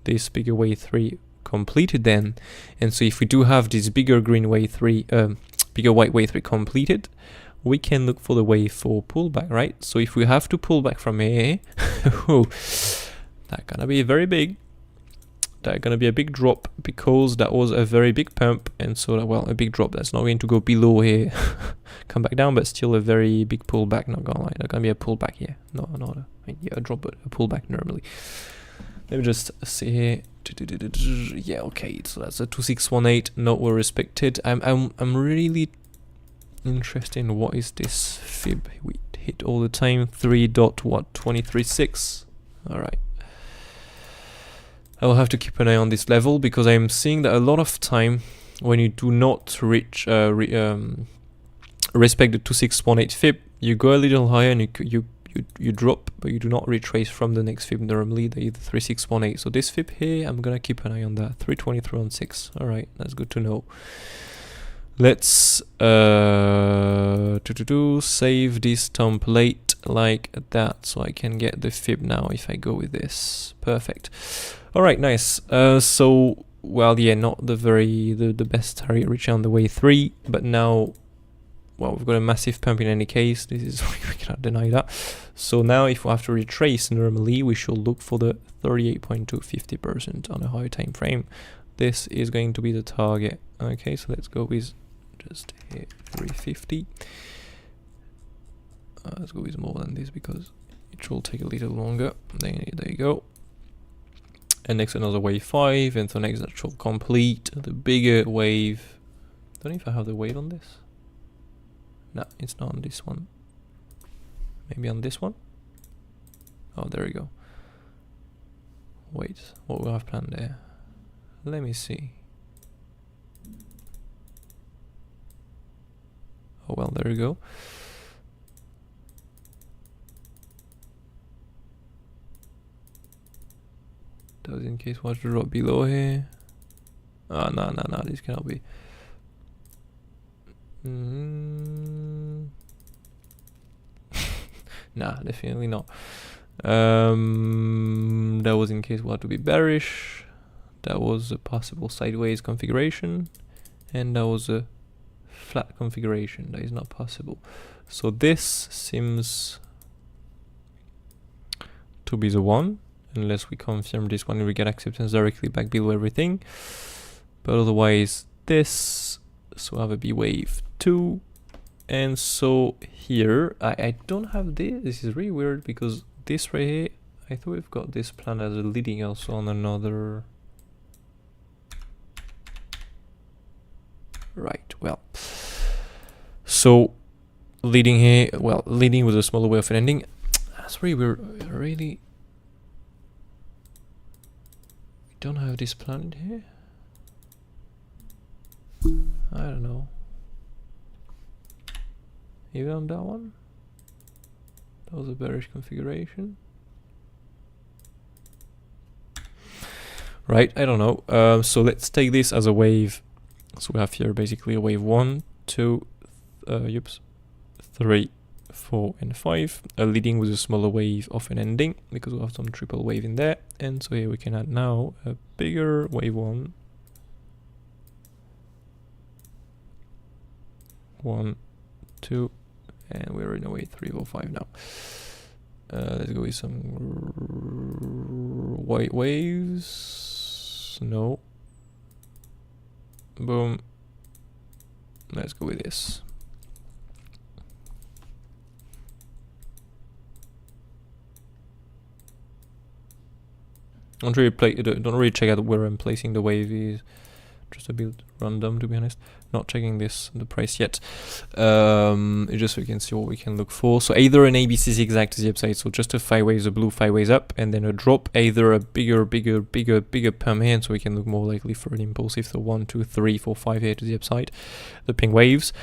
this bigger wave 3 completed then. And so if we do have this bigger green wave 3, bigger white wave 3 completed, we can look for the wave 4 pullback, right? So if we have to pull back from here, that's gonna be very big. That's gonna be a big drop, because that was a very big pump, and so, well, a big drop that's not going to go below here, come back down, but still a very big pullback. Not gonna lie, there's gonna be a pullback here. No, not I mean, yeah, a drop, but a pullback normally. Let me just see here. Yeah, okay, so that's a 2618. Not well respected. I'm really interested in what is this fib we hit all the time. 3.236. All right. I will have to keep an eye on this level, because I'm seeing that a lot of time when you do not reach respect the 2618 fib, you go a little higher and you drop, but you do not retrace from the next fib normally, the 3618. So this fib here, I'm gonna keep an eye on that. 32316. All right, that's good to know. Let's save this template like that, so I can get the fib now if I go with this. Perfect. All right, nice. So, well, yeah, not the best target reaching on the wave 3, but now, well, we've got a massive pump in any case. This is, we cannot deny that. So now if we have to retrace normally, we should look for the 38.2, 50% on a higher time frame. This is going to be the target. Okay, so let's go with just hit 350. Let's go with more than this, because it will take a little longer. There you go. And next another wave 5, and so next that should complete the bigger wave. Don't know if I have the wave on this. No, it's not on this one. Maybe on this one? Oh, there we go. Wait, what we have planned there? Let me see. Oh, well, there we go. Does in case watch the drop below here. Oh, no, this cannot be. Nah, definitely not. That was in case we had to be bearish. That was a possible sideways configuration, and that was a flat configuration. That is not possible. So this seems to be the one, unless we confirm this one and we get acceptance directly back below everything. But otherwise, this. So I have a B wave 2, and so here I don't have this. This is really weird, because this right here, I thought we've got this plan as a leading also on another. Right, well, so leading here, well, leading with a smaller way of ending. That's really weird. Really, we don't have this planet here. I don't know. Even on that one, that was a bearish configuration. Right, I don't know. So let's take this as a wave. So we have here basically a wave 1, 2, 3, 4, and 5. Leading with a smaller wave of an ending, because we have some triple wave in there. And so here we can add now a bigger wave 1. 1, 2, and we're in a wave 3 or 5 now. Let's go with some white waves. No. Boom. Let's go with this. Don't really check out where I'm placing the wave is. Just a bit random, to be honest. Not checking the price yet. Just so you can see what we can look for. So either an ABC zigzag to the upside, so just a 5 waves, a blue 5 waves up, and then a drop. Either a bigger perm here, so we can look more likely for an impulsive. So 1, 2, 3, 4, 5 here to the upside. The pink waves.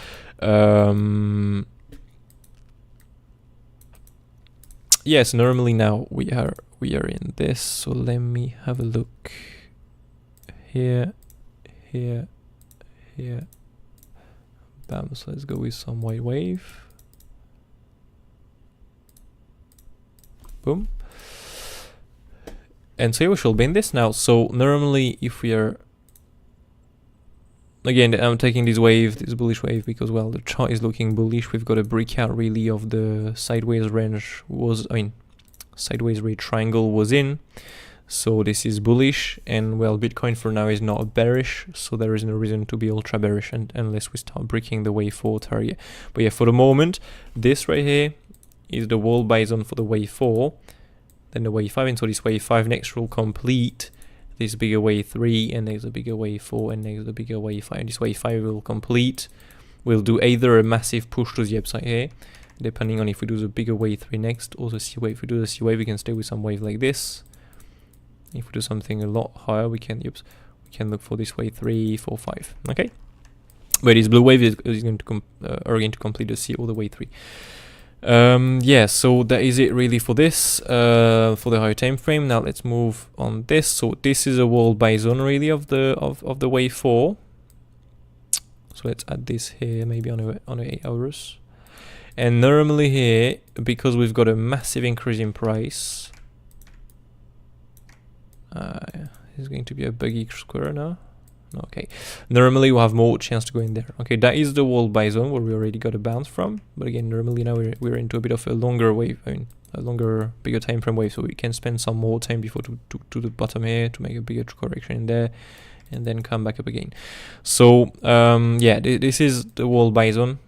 Yes, normally now we are in this. So let me have a look here. Here. Bam, so let's go with some white wave. Boom. And so we shall bend this now. So normally if we are, again, I'm taking this wave, this bullish wave, because well, the chart is looking bullish. We've got a breakout really of the sideways range sideways ray triangle was in. So this is bullish, and well, Bitcoin for now is not bearish, so there is no reason to be ultra bearish unless we start breaking the wave 4 target. But yeah, for the moment, this right here is the wall buy zone for the wave 4, then the wave 5, and so this wave 5 next will complete this bigger wave 3, and there's a bigger wave 4, and there's a bigger wave 5, and this wave 5 will complete. We'll do either a massive push to the upside here, depending on if we do the bigger wave 3 next, or the C wave. If we do the C wave, we can stay with some wave like this. If we do something a lot higher, we can look for this wave 3, 4, 5. Okay, but this blue wave is going to complete the C all the way 3. Yeah, so that is it really for this, for the higher time frame. Now let's move on this. So this is a wall buy zone really of the wave 4. So let's add this here, maybe on a 8 hours. And normally here, because we've got a massive increase in price. It's going to be a buggy square now. Okay, normally we have more chance to go in there. Okay, that is the wall buy zone where we already got a bounce from. But again, normally now we're into a bit of a longer wave. I mean, a longer, bigger time frame wave. So we can spend some more time before to the bottom here to make a bigger correction in there, and then come back up again. So yeah, this is the wall buy zone.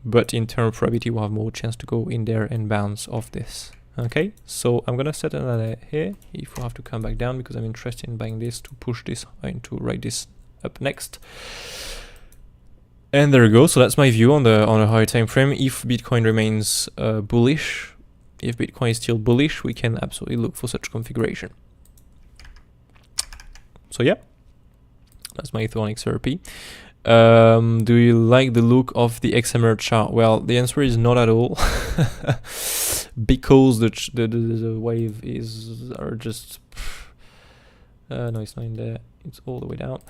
But in terms of probability, we'll have more chance to go in there and bounce off this. Okay, so I'm gonna set another here if we have to come back down, because I'm interested in buying this to push this and to write this up next. And there we go. So that's my view on a higher time frame. If Bitcoin remains bullish, if Bitcoin is still bullish, we can absolutely look for such configuration. So yeah, that's my thought on XRP. Do you like the look of the XMR chart? Well, the answer is not at all. Because the wave are just no, it's not in there, it's all the way down.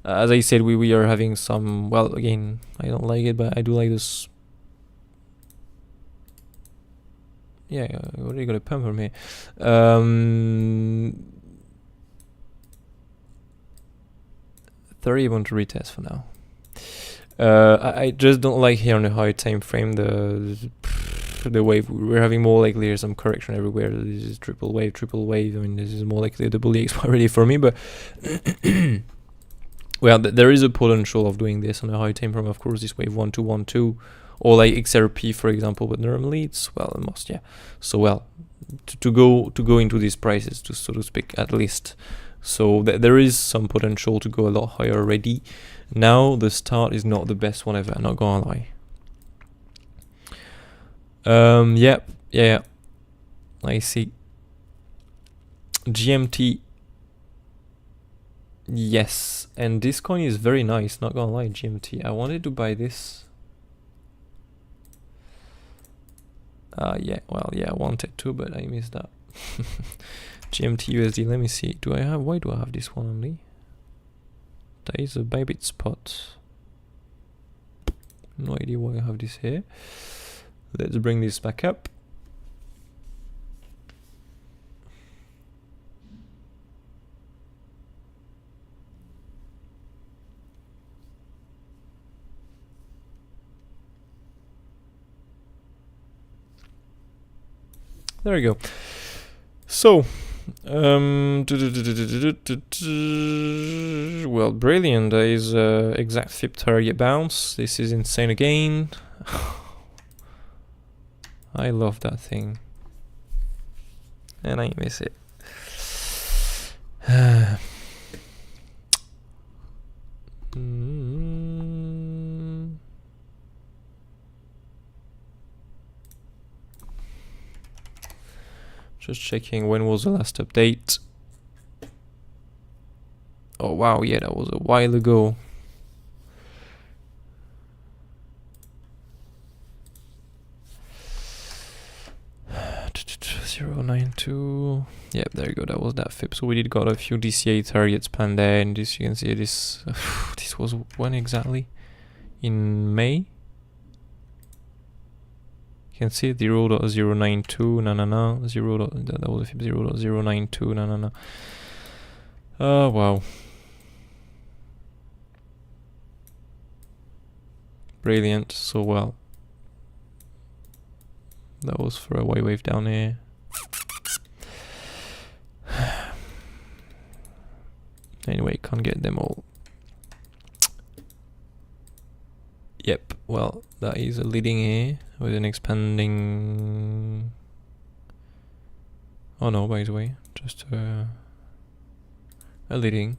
As I said, we are having some, well, again, I don't like it, but I do like this. Yeah, I already got a pump from here. 30 I want to retest for now. I just don't like here on the high time frame the wave. We're having more likely there's some correction everywhere. This is triple wave. I mean, this is more likely the bully already for me, but well, there is a potential of doing this on a high time frame. Of course, this wave 1, 2, 1, 2, or like XRP for example. But normally it's, well, almost, yeah. So well, to go into these prices, to so to speak, at least. So there is some potential to go a lot higher already. Now the start is not the best one ever, I'm not gonna lie. Yeah, I see. GMT, yes, and this coin is very nice, not gonna lie. GMT, I wanted to buy this. Yeah, well, yeah, I wanted to, but I missed that. GMT USD, let me see. Why do I have this one only? That is a Bybit spot. No idea why I have this here. Let's bring this back up. there you go. So, well, brilliant. There is exact FIP target bounce. This is insane again. I love that thing. And I miss it. Just checking when was the last update. Oh wow, yeah, that was a while ago. .092. Yep, there you go. That was that FIP. So we did got a few DCA targets planned there, and this you can see this. This was when exactly? In May. You can see 0.092. No. That was a FIP 0.092. No. Oh wow. Brilliant. So well. That was for a Y wave down here. Anyway, can't get them all. Yep, well, that is a leading here with an expanding. Oh no, by the way, just a leading.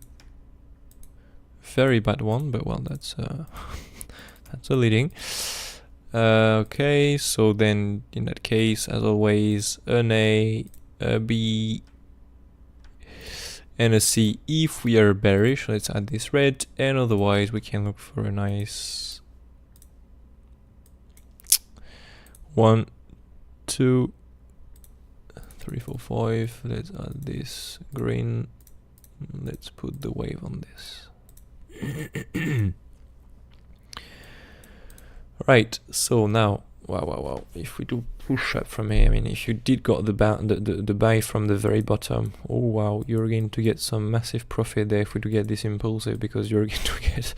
Very bad one, but well, that's that's a leading. Okay, so then in that case, as always, an A, a B, and a C if we are bearish. Let's add this red, and otherwise we can look for a nice 1, 2, 3, 4, 5. Let's add this green. Let's put the wave on this. Right, so now, wow, if we do push up from here, I mean, if you did got the buy from the very bottom, oh wow, you're going to get some massive profit there if we do get this impulsive, because you're going to get,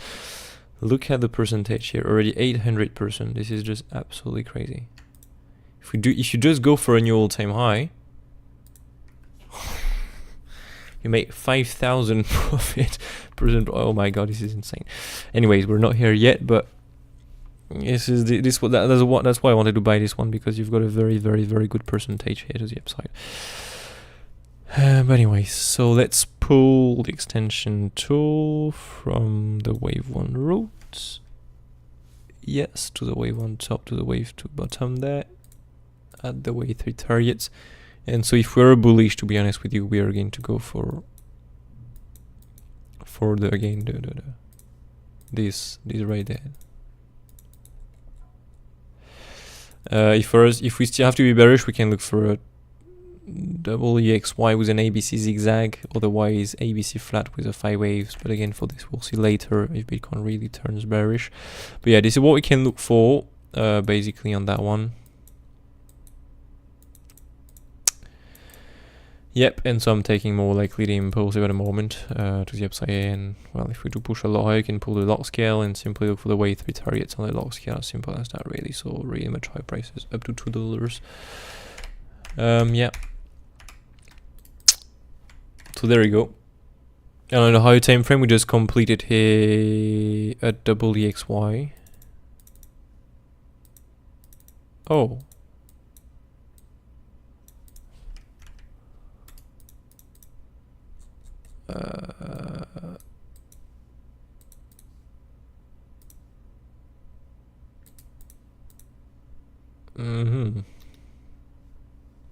look at the percentage here, already 800%. This is just absolutely crazy. If you just go for a new all-time high, you make 5,000 profit percent. Oh my god, this is insane. Anyways, we're not here yet, but this is that's why I wanted to buy this one, because you've got a very good percentage here to the upside. But anyways, so let's pull the extension tool from the wave 1 root. Yes, to the wave 1 top, to the wave 2 bottom there, at the wave 3 targets. And so if we're bullish, to be honest with you, we are going to go for the again this right there. If we still have to be bearish, we can look for a LOGX with an ABC zigzag, otherwise ABC flat with a 5 waves. But again, for this we'll see later if Bitcoin really turns bearish. But yeah, this is what we can look for basically on that one. Yep, and so I'm taking more likely the impulsive at the moment to the upside, and well, if we do push a lot higher, you can pull the log scale and simply look for the wave 3 targets on the log scale. As simple as that, really. So really much high prices, up to $2. Yeah. So there you go. And on the higher time frame, we just completed here at LOGXY. Oh.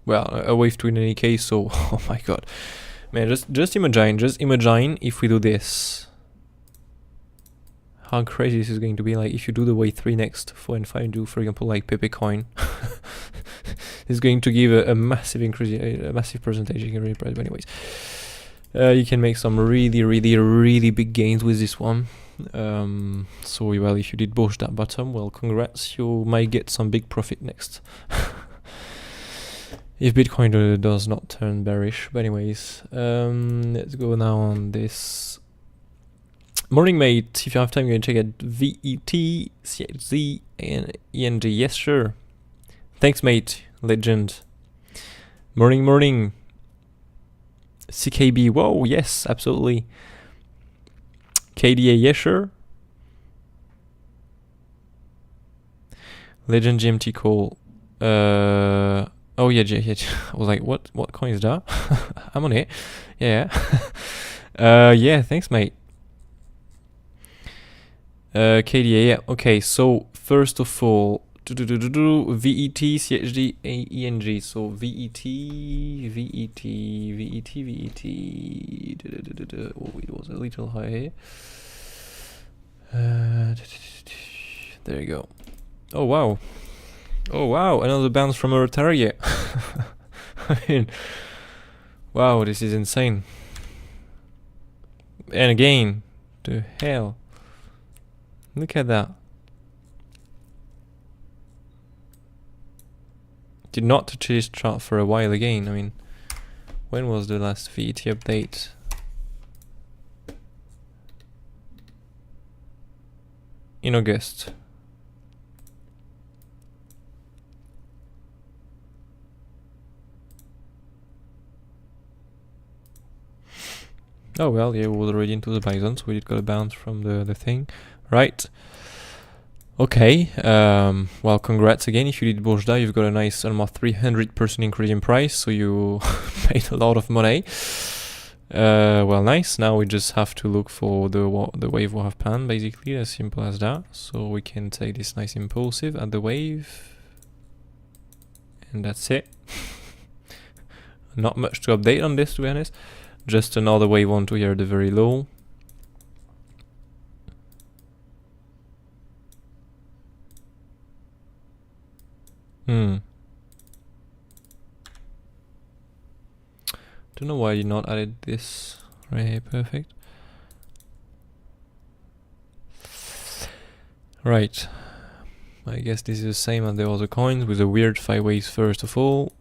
Well, a wave 2 in any case, so oh my god. Man, just imagine if we do this. How crazy this is going to be. Like if you do the wave 3 next, 4 and 5 do, for example, like PEPE coin. It's going to give a massive increase, a massive percentage in the price. But anyways, you can make some really big gains with this one. So well, if you did push that bottom, well, congrats, you might get some big profit next. If Bitcoin does not turn bearish. But anyways, let's go now on this. Morning, mate. If you have time, you can check out VET, CXZ, and ENG. Yes, sure. Thanks, mate. Legend. Morning, morning. CKB, whoa, yes, absolutely. KDA, yes, sure. Legend GMT call. Oh yeah, I was like, what coin is that? I'm on it. Yeah. Yeah, thanks, mate. KDA, yeah. Okay, so first of all, VET, CHD, ENG. So VET. Oh, it was a little high here. There you go. Oh wow. Oh wow, another bounce from our target. I mean, wow, this is insane. And again, the hell. Look at that. Did not touch this chart for a while again. I mean, when was the last VET update? In August. Oh well, yeah, we was already into the bison, so we did got a bounce from the thing. Right. Okay, well, congrats again. If you did BOGE, you've got a nice almost 300% increase in price, so you made a lot of money. Well, nice. Now we just have to look for the wave we have planned, basically, as simple as that. So we can take this nice impulsive at the wave, and that's it. Not much to update on this, to be honest. Just another wave 1-2 here at the very low. Don't know why you not added this right here. Perfect. Right. I guess this is the same as the other coins with a weird 5 waves first of all.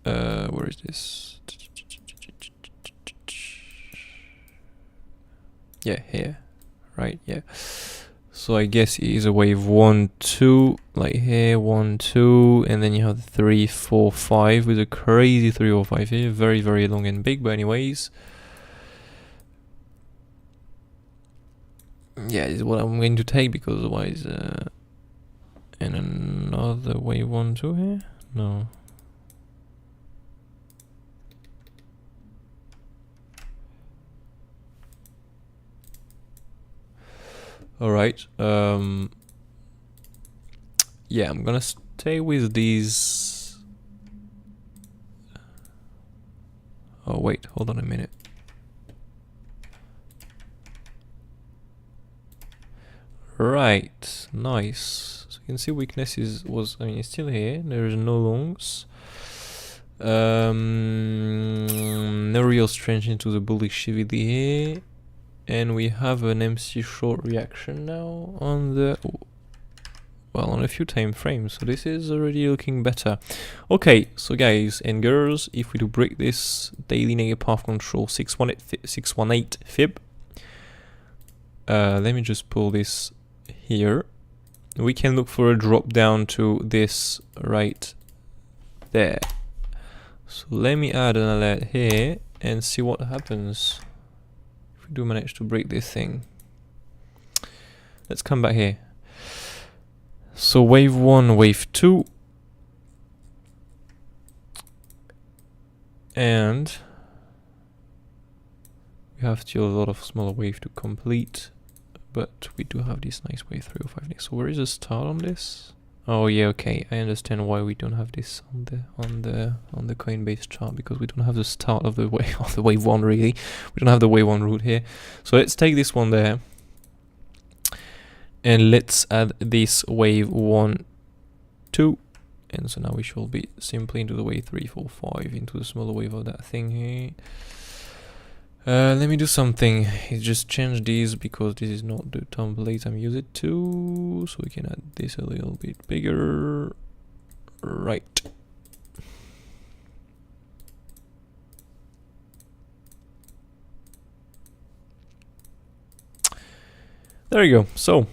Where is this? Yeah, here. Right, yeah. So I guess it is a wave 1, 2, like here, 1, 2, and then you have 3, 4, 5 with a crazy 3 or 5 here. Very, very long and big, but anyways. Yeah, this is what I'm going to take because otherwise, and another wave 1, 2 here? No. Alright, yeah, I'm gonna stay with these. Oh wait, hold on a minute. Right, nice. So you can see weakness was it's still here. There's no longs. No real strength into the bullish CVD here. And we have an MC short reaction now on the, well, on a few time frames, so this is already looking better. Okay, so guys and girls, if we do break this daily negative path control 618 fib, let me just pull this here. We can look for a drop down to this right there. So let me add an alert here and see what happens. Do manage to break this thing. Let's come back here. So wave 1, wave 2, and we have still a lot of smaller wave to complete, but we do have this nice wave 3 or 5 next. So where is the start on this? Oh yeah, okay, I understand why we don't have this on the Coinbase chart, because we don't have the start of the wave 1 really. We don't have the wave 1 route here. So let's take this one there, and let's add this wave 1, 2, and so now we should be simply into the wave 3, 4, 5, into the smaller wave of that thing here. Let me do something. Just change these because this is not the template I'm used to, so we can add this a little bit bigger. Right. There you go. So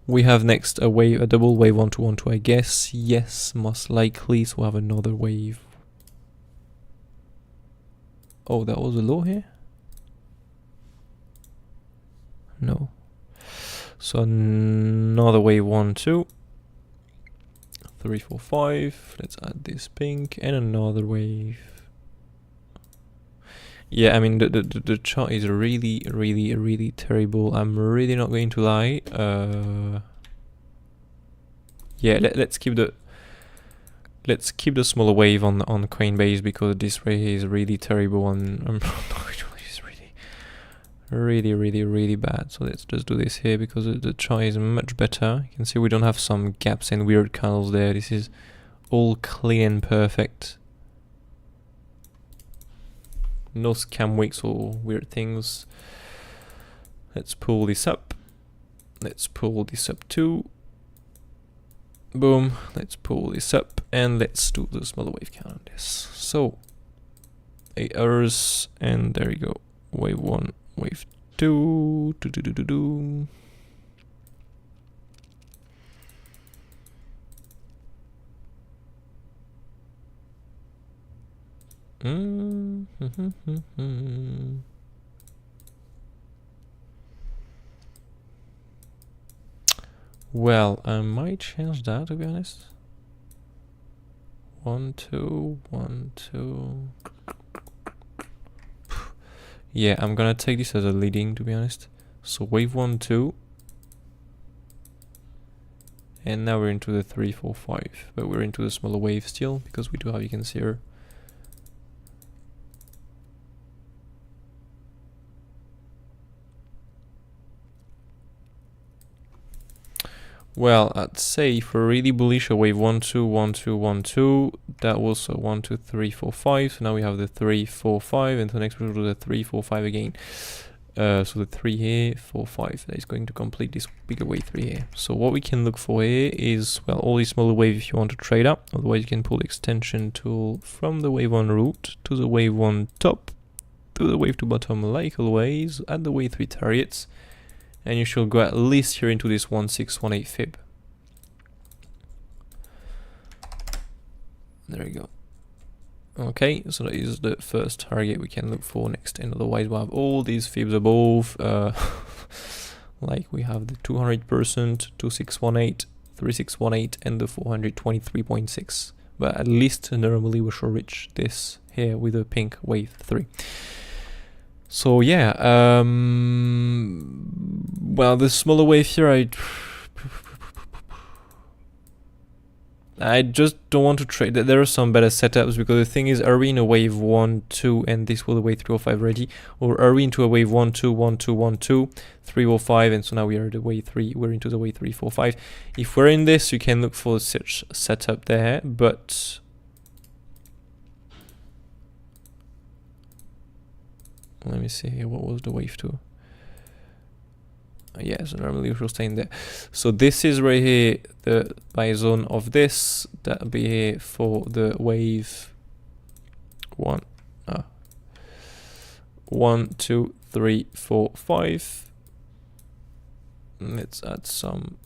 We have next a wave, a double wave 1212, I guess. Yes, most likely. So we'll have another wave. Oh, that was a low here? No. So another wave 1, 2, 3, 4, 5. Let's add this pink and another wave. Yeah, I mean the chart is really terrible. I'm really not going to lie. Yeah, let's keep the smaller wave on Coinbase, because this right here is really terrible and it's really bad. So let's just do this here because the chart is much better. You can see we don't have some gaps and weird candles there. This is all clean and perfect. No scam wicks or weird things. Let's pull this up. Let's pull this up too. Boom. Let's pull this up and let's do the smaller wave count on this. So 8 hours and there you go. Wave 1, wave 2. Well, I might change that, to be honest. 1, 2, 1, 2. Yeah, I'm gonna take this as a leading, to be honest. So wave 1, 2. And now we're into the 3, 4, 5. But we're into the smaller wave still, because we do have, you can see here. Well, I'd say if we're really bullish, a wave 1, 2, 1, 2, 1, 2. That was a 1, 2, 3, 4, 5. So now we have the 3, 4, 5, and the next we'll do the 3, 4, 5 again. So the 3 here, 4, 5. That is going to complete this bigger wave 3 here. So what we can look for here is, well, all these smaller waves if you want to trade up. Otherwise, you can pull the extension tool from the wave 1 root to the wave 1 top, to the wave 2 bottom like always, at the wave 3 targets. And you should go at least here into this 1618 fib. There you go. Okay, so that is the first target we can look for next. And otherwise we'll have all these fibs above. Like we have the 200%, 2618, 3618 and the 423.6. But at least normally we should reach this here with the pink wave 3. So yeah, well, the smaller wave here, I just don't want to trade. There are some better setups, because the thing is, are we in a wave 1, 2, and this will wave 305 ready, or are we into a wave 1, 2, 1, 2, 1, 2, 305, and so now we are the wave 3. We're into the wave 3, 4, 5. If we're in this, you can look for such setup there, but let me see here, what was the wave 2? Yeah, so normally we should stay in there. So this is right here, the buy zone of this. That'll be here for the wave 1. 1, 2, 3, 4, 5. Let's add some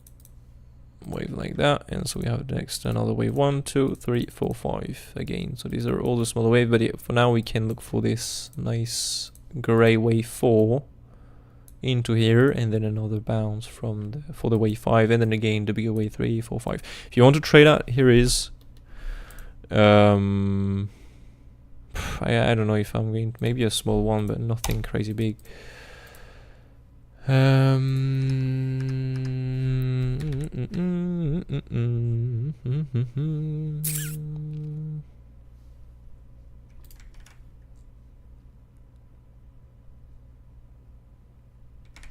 wave like that, and so we have next another wave 1, 2, 3, 4, 5 again. So these are all the smaller waves, but yeah, for now we can look for this nice gray wave 4 into here, and then another bounce from for the wave 5, and then again the bigger wave 3, 4, 5. If you want to trade out, here is I don't know if I'm going to, maybe a small one, but nothing crazy big.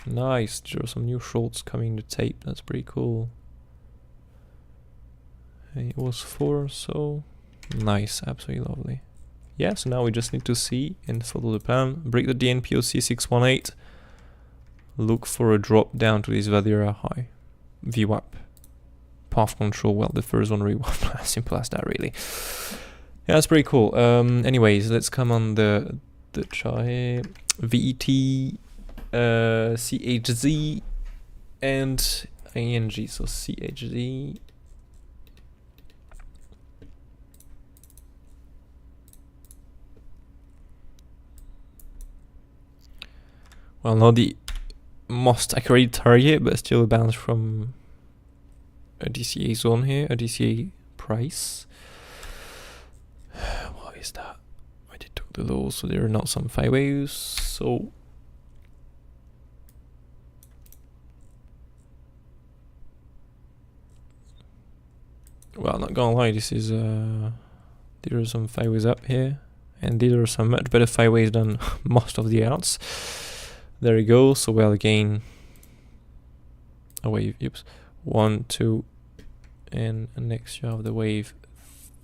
Nice, there are some new shorts coming to tape, that's pretty cool. And it was 4, so nice, absolutely lovely. Yeah, so now we just need to see and follow the plan. Break the DNPOC 618. Look for a drop down to this Valera high. VWAP. Path control, well, the first one really simple as that, really. Yeah, that's pretty cool. Anyways, let's come on the chart here. VET, CHZ, and ING, so CHD. Well, not the most accurate target, but still a bounce from a DCA zone here, a DCA price. What is that? I did took the low, so there are not some 5 waves. So well, not gonna lie, this is there are some 5 waves up here, and these are some much better 5 waves than most of the outs. There you go. So well, again, a wave, oops, 1, 2, and next you have the wave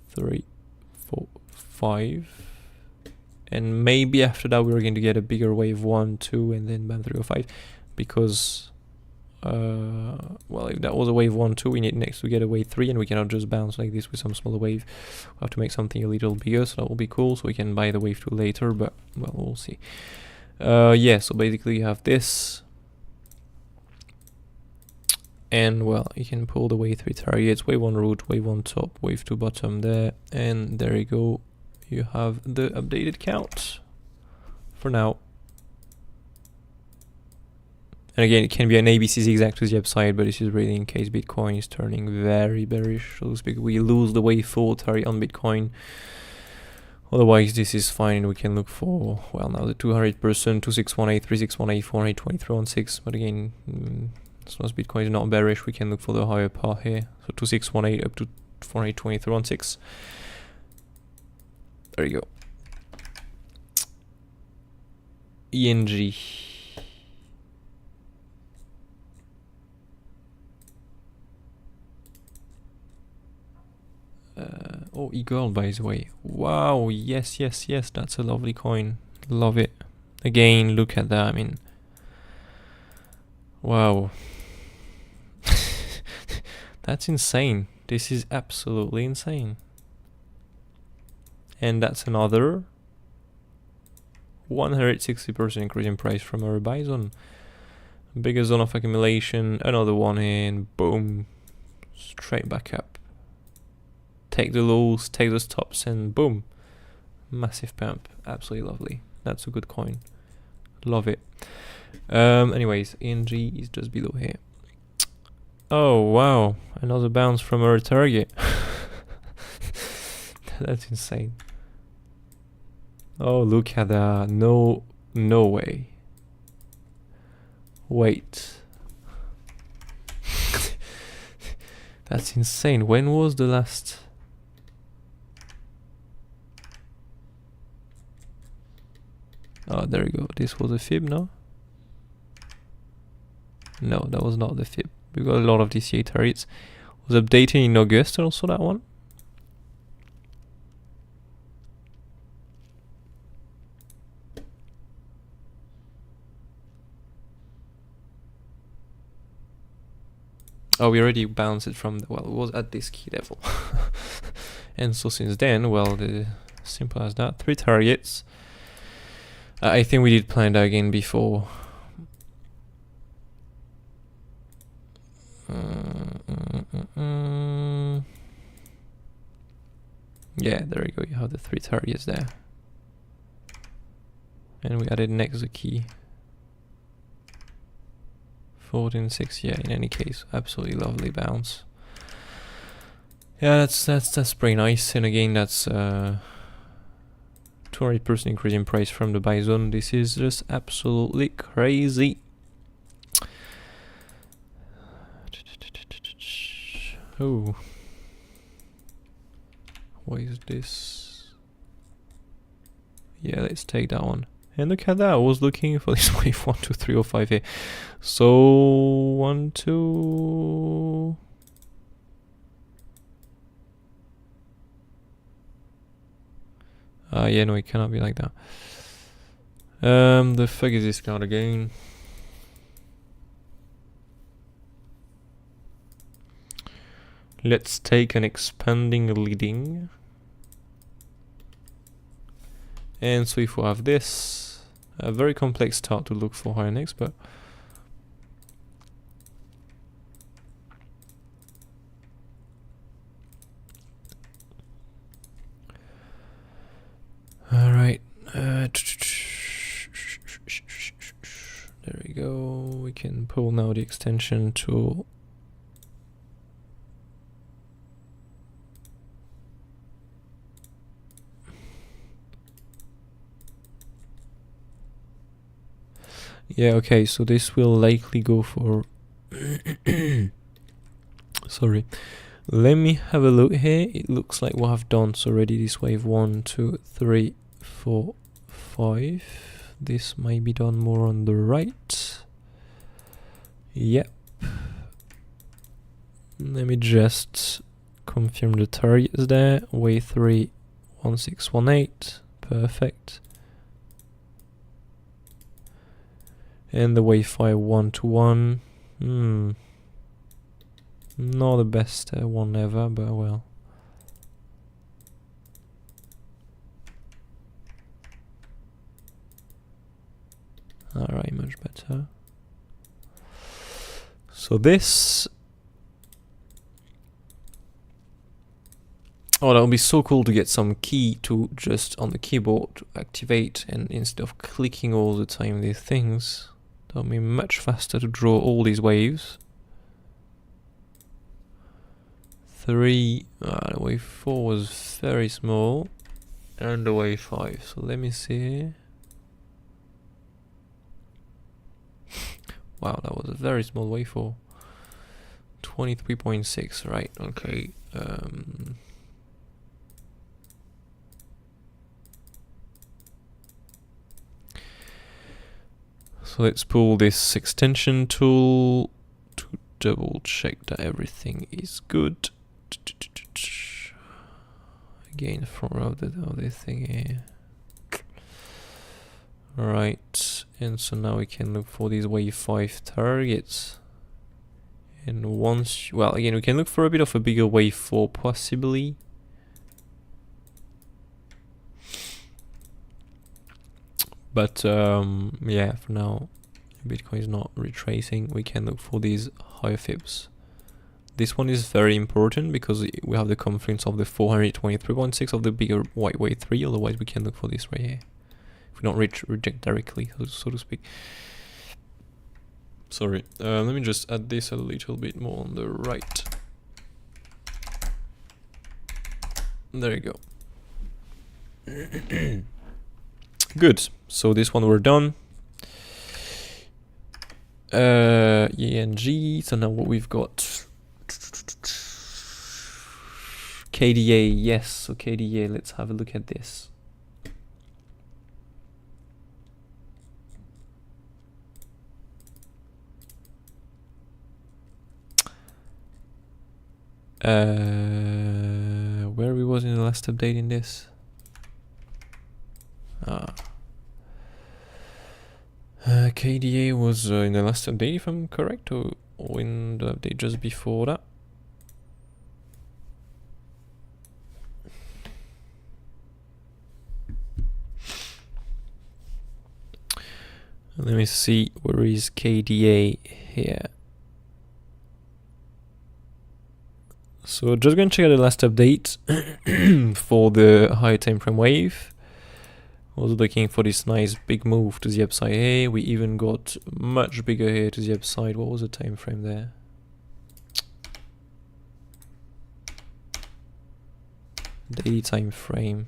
3, 4, 5, and maybe after that we're going to get a bigger wave 1, 2, and then bam 3 or 5, because well, if that was a wave 1, 2, we need next to get a wave 3, and we cannot just bounce like this with some smaller wave. We have to make something a little bigger, so that will be cool, so we can buy the wave 2 later, but well, we'll see. Yeah, so basically you have this, and well, you can pull the wave 3 targets, wave 1 root, wave 1 top, wave 2 bottom there, and there you go. You have the updated count for now. And again, it can be an ABC zigzag to the upside, but this is really in case Bitcoin is turning very bearish, so to speak. We lose the wave 4 target on Bitcoin. Otherwise, this is fine. We can look for, well, now the 200%, 2618, 3618, 42316. But again, as long as Bitcoin is not bearish, we can look for the higher part here. So 2618 up to 42316. There you go. ENG. Oh, e-gold, by the way. Wow, yes, yes, yes, that's a lovely coin. Love it. Again, look at that, I mean, wow. That's insane. This is absolutely insane. And that's another 160% increase in price from our buy zone. Bigger zone of accumulation, another one in, boom, straight back up. Take the lows, take the stops, and boom, massive pump. Absolutely lovely. That's a good coin. Love it. Anyways, ENG is just below here. Oh wow, another bounce from our target. That's insane. Oh, look at that. No way. Wait. That's insane. When was the last? Oh, there you go. This was a fib, no? No, that was not the fib. We got a lot of DCA targets. Was updated in August also, that one. Oh, we already bounced it from the, well, it was at this key level. And so since then, well, simple as that. 3 targets. I think we did plan that again before. Yeah, there we go. You have the 3 targets there. And we added next the key. 14.6, yeah, in any case, absolutely lovely bounce. Yeah, that's pretty nice. And again, that's 200% increase in price from the buy zone. This is just absolutely crazy. Oh, what is this? Yeah, let's take that one. And look at that, I was looking for this wave 1, 2, 3, or 5 here. So 1, 2. Yeah, no, it cannot be like that. The fuck is this card again? Let's take an expanding leading. And so if we have this, a very complex start to look for higher next, but There we go. We can pull now the extension tool. Yeah, okay, so this will likely go for sorry. Let me have a look here. It looks like what I've done already this wave 1, 2, 3, 4, 5. This might be done more on the right. Yep. Let me just confirm the targets there. Wave 3, 1618. Perfect. And the wave 5, 1 to 1. Not the best one ever, but well. Alright, much better. So this... Oh, that would be so cool to get some key to just on the keyboard to activate, and instead of clicking all the time these things, that would be much faster to draw all these waves. 3, the wave 4 was very small, and the wave 5. So let me see. Wow, that was a very small wave 4. 23.6, right? Okay. So let's pull this extension tool to double check that everything is good. Again, from this thing here. Right, and so now we can look for these wave 5 targets. And once, well, again, we can look for a bit of a bigger wave 4 possibly. But yeah, for now, Bitcoin is not retracing. We can look for these higher fibs. This one is very important because we have the confluence of the 423.6 of the bigger white wave 3. Otherwise, we can look for this right here. If we don't reject directly, so to speak. Sorry, let me just add this a little bit more on the right. There you go. Good. So this one we're done. ENG. So now what we've got. KDA. Yes. So KDA. Let's have a look at this. Where we was in the last update in this? KDA was in the last update, if I'm correct, or in the update just before that. Let me see, where is KDA here? So just going to check out the last update for the higher time frame wave. I was looking for this nice big move to the upside here. We even got much bigger here to the upside. What was the time frame there? Daily time frame.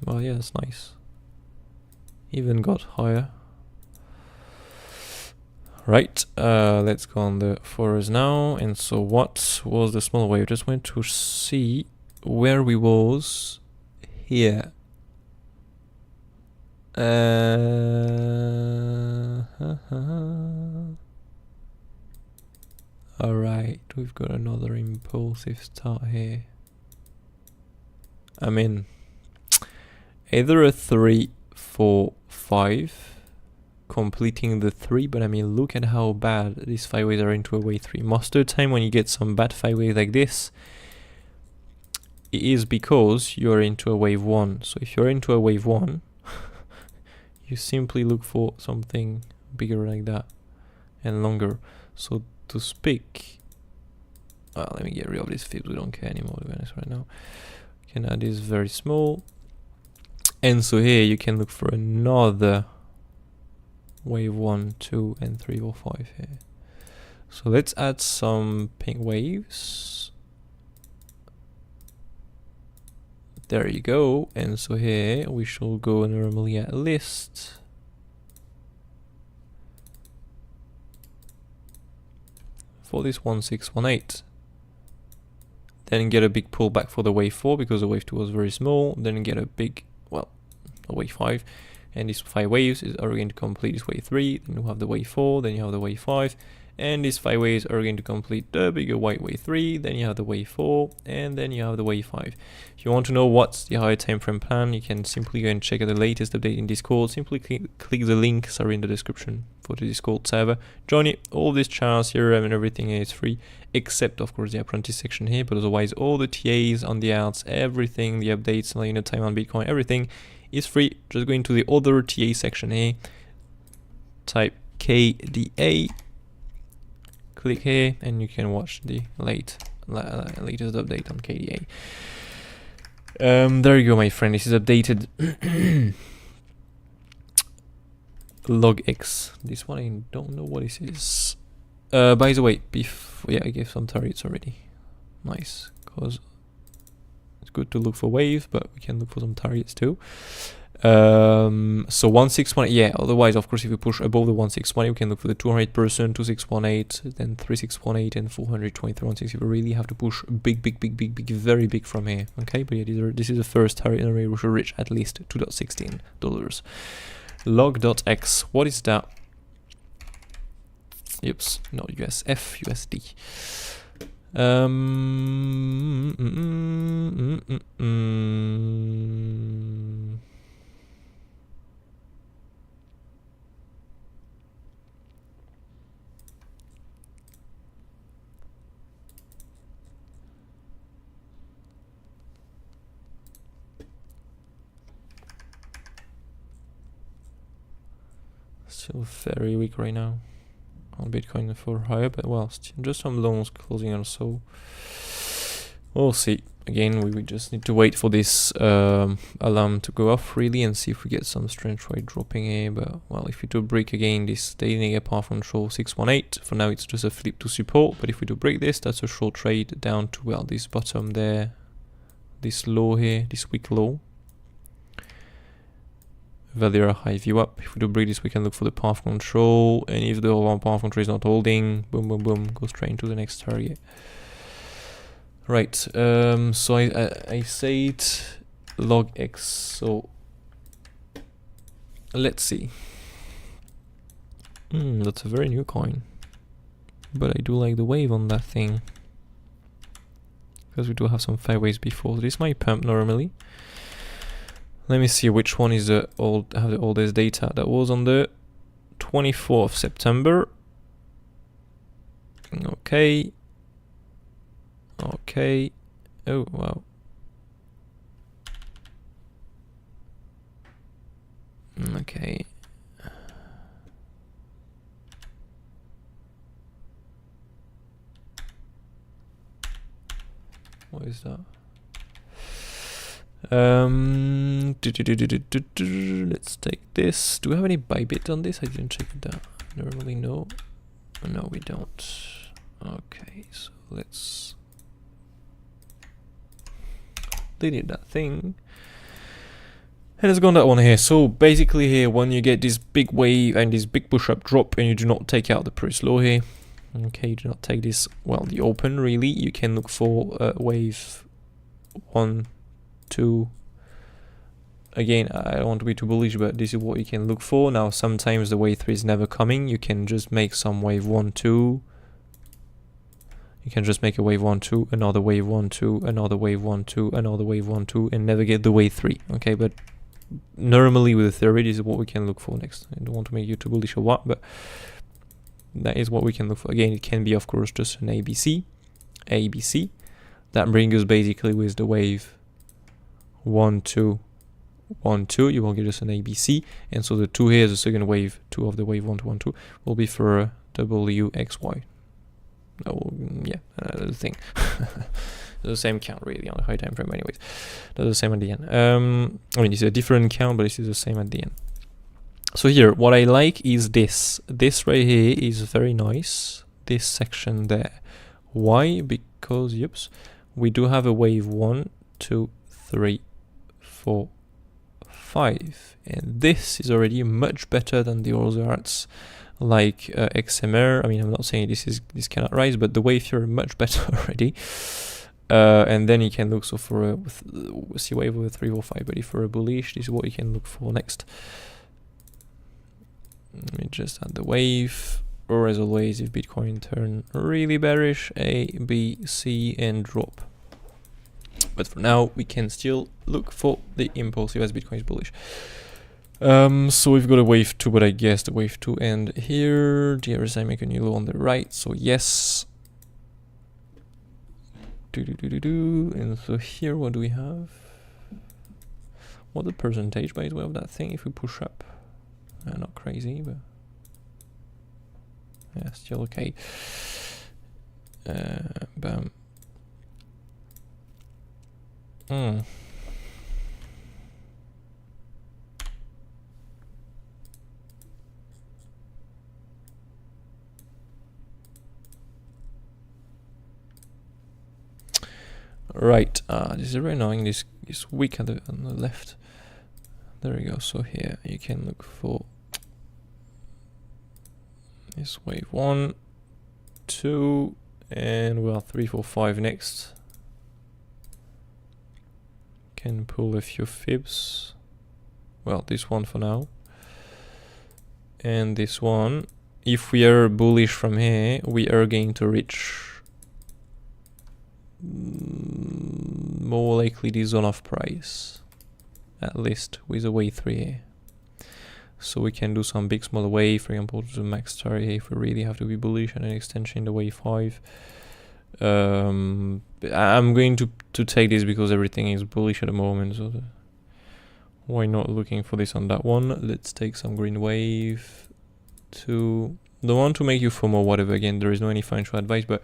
Well, yeah, that's nice. Even got higher. Right, let's go on the 4s now. And so what was the small wave? Just went to see where we was here. Alright, we've got another impulsive start here. I mean, either a 3, 4, 5. Completing the 3, but I mean, look at how bad these 5 waves are into a wave 3. Most of the time when you get some bad 5 waves like this, it is because you're into a wave 1. So if you're into a wave 1, you simply look for something bigger like that and longer. So to speak, let me get rid of this fibs, we don't care anymore to be honest right now. You can add this very small. And so here you can look for another wave 1, 2, and 3 or 5 here. So let's add some pink waves. There you go. And so here we shall go normally at list. For this 1618. Then get a big pullback for the wave 4 because the wave 2 was very small. Then get a big, well, a wave 5. And these 5 waves are going to complete this wave 3. Then you have the wave 4. Then you have the wave 5. And these 5 waves are going to complete the bigger white wave 3. Then you have the wave 4. And then you have the wave 5. If you want to know what's the higher time frame plan, you can simply go and check out the latest update in Discord. Simply click the link, in the description for the Discord server. Join it. All these channels here and everything is free, except of course the apprentice section here. But otherwise, all the TAs on the alts, everything, the updates, time on Bitcoin, everything is free. Just go into the other TA section here. Type KDA. Click here and you can watch the latest update on KDA. There you go, my friend. This is updated LOGX. This one I don't know what this is. By the way, yeah, I gave some targets already. Nice, because it's good to look for waves, but we can look for some targets too. So 161, yeah, otherwise of course if you push above the 161 you can look for the 200%, 2618, then 3618 and 423.16. You really have to push big, very big from here. Okay, but yeah, this is the first target and we should reach at least $2.16. LOGX, what is that? Oops, not USF, USD. Still very weak right now on Bitcoin for higher, but well, just some loans closing on, so we'll see. Again, we just need to wait for this alarm to go off really and see if we get some strength rate dropping here. But well, if we do break again this daily negative path control 618, for now it's just a flip to support, but if we do break this, that's a short trade down to, well, this bottom there, this low here, this weak low. Valera high view up. If we do break this, we can look for the path control, and if the path control is not holding, boom, boom, boom, go straight into the next target. Right. So I said LOGX. So let's see. That's a very new coin, but I do like the wave on that thing because we do have some 5 waves before. This might pump normally. Let me see which one is the oldest data. That was on the 24th of September. Okay. Okay. Oh, wow. Okay. What is that? Let's take this. Do we have any BIBIT on this? I didn't check it out. Normally no. No, we don't. Okay, so let's delete that thing. And let's go on that one here. So basically here, when you get this big wave and this big push up drop and you do not take out the price low here, okay, you do not take this, well, the open really, you can look for wave 1, 2. Again, I don't want to be too bullish, but this is what you can look for. Now, sometimes the wave 3 is never coming. You can just make some wave 1, 2. You can just make a wave 1, 2, another wave 1, 2, another wave 1, 2, another wave 1, 2, and never get the wave 3. Okay, but normally with the theory, this is what we can look for next. I don't want to make you too bullish or what, but that is what we can look for. Again, it can be, of course, just an ABC. That brings us basically with the wave 1, 2, 1, 2, you will get us an ABC, and so the 2 here is the second wave 2 of the wave 1, 2, 1, 2 will be for WXY. Oh, yeah, the thing. The same count really on the high time frame anyways. That's the same at the end. I mean, it's a different count, but this is the same at the end. So here, what I like is this. This right here is very nice. This section there. Why? Because, yips, we do have a wave 1, 2, 3, 4, 5. And this is already much better than the other arts like XMR. I mean, I'm not saying this cannot rise, but the wave here are much better already. And then you can look so for a C wave with 3 or 5, but if for a bullish, this is what you can look for next. Let me just add the wave, or as always, if Bitcoin turn really bearish, A, B, C, and drop. But for now, we can still look for the impulsive as Bitcoin is bullish. So we've got a wave 2, but I guess the wave 2 end here. The RSI make a new low on the right, so yes. And so here, what do we have? What the percentage, by the way, of that thing if we push up? Not crazy, but yeah, still okay. Bam. Right, this is very annoying. This is weak on the left. There we go. So here you can look for this wave 1, 2, and well 3, 4, 5 next. Can pull a few fibs. Well, this one for now, and this one. If we are bullish from here, we are going to reach more likely the zone of price, at least with a wave 3 here. So we can do some big smaller wave, for example to the max target here if we really have to be bullish, and an extension in the wave 5. I'm going to take this because everything is bullish at the moment, so why not looking for this on that one. Let's take some green wave 2. Don't want to make you FOMO whatever, again there is no any financial advice, but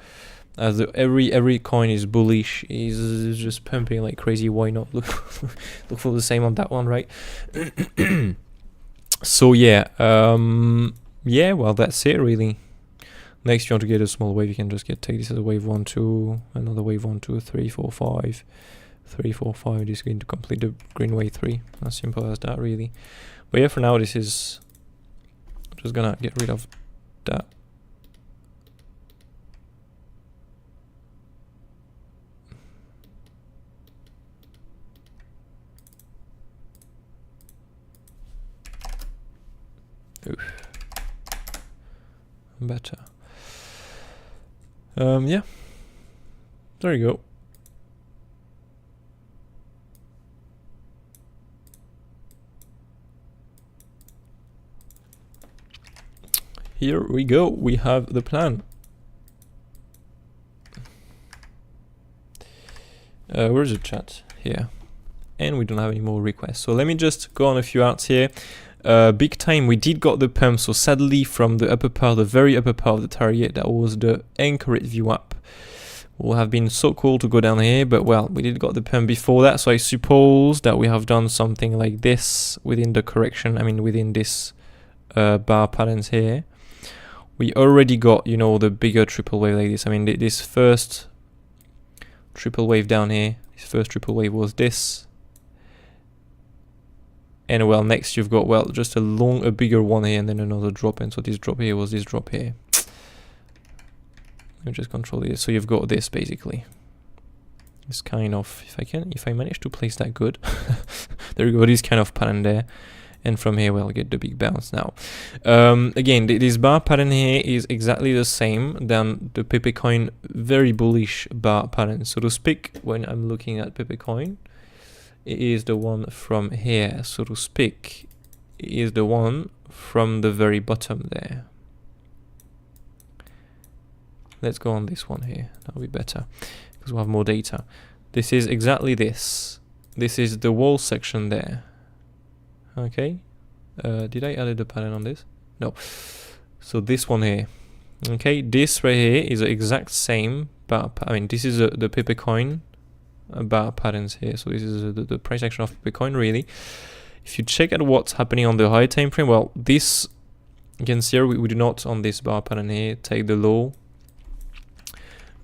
as every coin is bullish, is just pumping like crazy, why not look for the same on that one, right? So yeah, yeah, well that's it really. Next you want to get a small wave, you can just take this as a wave 1, 2, another wave 1, 2, 3, 4, 5, 3, 4, 5. This is going to complete the green wave 3. As simple as that really. But yeah, for now this is just gonna get rid of that. Oof. Better. Yeah. There you go. Here we go. We have the plan. Where's the chat? Here. And we don't have any more requests. So let me just go on a few arts here. BIGTIME, we did got the pump, so sadly from the upper part, the very upper part of the target, that was the anchored view up. Would have been so cool to go down here, but well, we did got the pump before that, so I suppose that we have done something like this within the correction, I mean within this bar patterns here. We already got, you know, the bigger triple wave like this. I mean, this first triple wave down here, this first triple wave was this. And well, next you've got, well, just a bigger one here and then another drop. And so this drop here was this drop here. Let me just control this. So you've got this basically. It's kind of, if I manage to place that good, there you go, this kind of pattern there. And from here we'll get the big bounce now. Again, this bar pattern here is exactly the same than the PEPE coin very bullish bar pattern, so to speak. When I'm looking at PEPE coin, it is the one from here, so to speak. It is the one from the very bottom there. Let's go on this one here, that'll be better because we'll have more data. This is exactly this. This is the wall section there. Okay, did I add the pattern on this? No. So this one here, Okay, this right here is the exact same, but I mean this is the PEPE coin bar patterns here. So this is the price action of PEPE coin really. If you check at what's happening on the high time frame, well, this you can see here we do not on this bar pattern here take the low,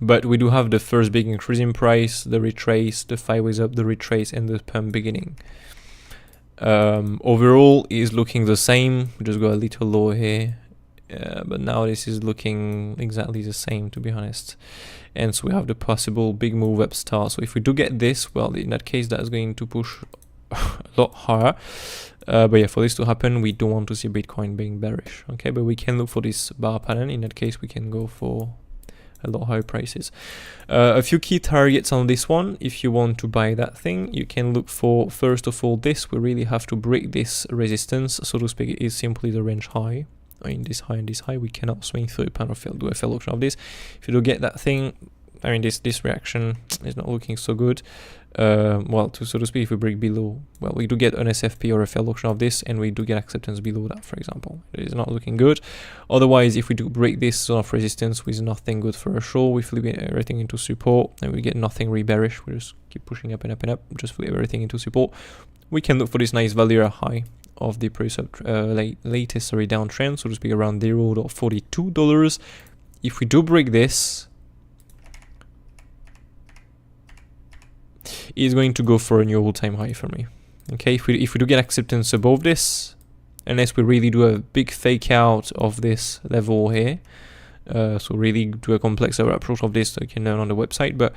but we do have the first big increase in price, the retrace, the 5 ways up, the retrace, and the pump beginning. Overall is looking the same. We just got a little lower here, but now this is looking exactly the same, to be honest. And so we have the possible big move up start. So if we do get this, well, in that case that's going to push a lot higher. But yeah, for this to happen, we don't want to see Bitcoin being bearish. Okay, but we can look for this bar pattern. In that case, we can go for a lot higher prices. A few key targets on this one. If you want to buy that thing, you can look for, first of all, this. We really have to break this resistance, so to speak. It is simply the range high. I mean, this high and this high, we cannot swing through a pan or do a fail auction of this. If you do get that thing, I mean, this reaction is not looking so good. Well, so to speak, if we break below, well, we do get an SFP or a fail auction of this, and we do get acceptance below that, for example. It is not looking good. Otherwise, if we do break this zone of resistance with nothing good for a show, we flip everything into support, and we get nothing really bearish. We just keep pushing up and up and up, just flip everything into support. We can look for this nice Valera high of the latest downtrend, so to speak, around $0.42. If we do break this, is going to go for a new all-time high for me. Okay, if we do get acceptance above this, unless we really do a big fake out of this level here, so really do a complex approach of this, so you can learn on the website. But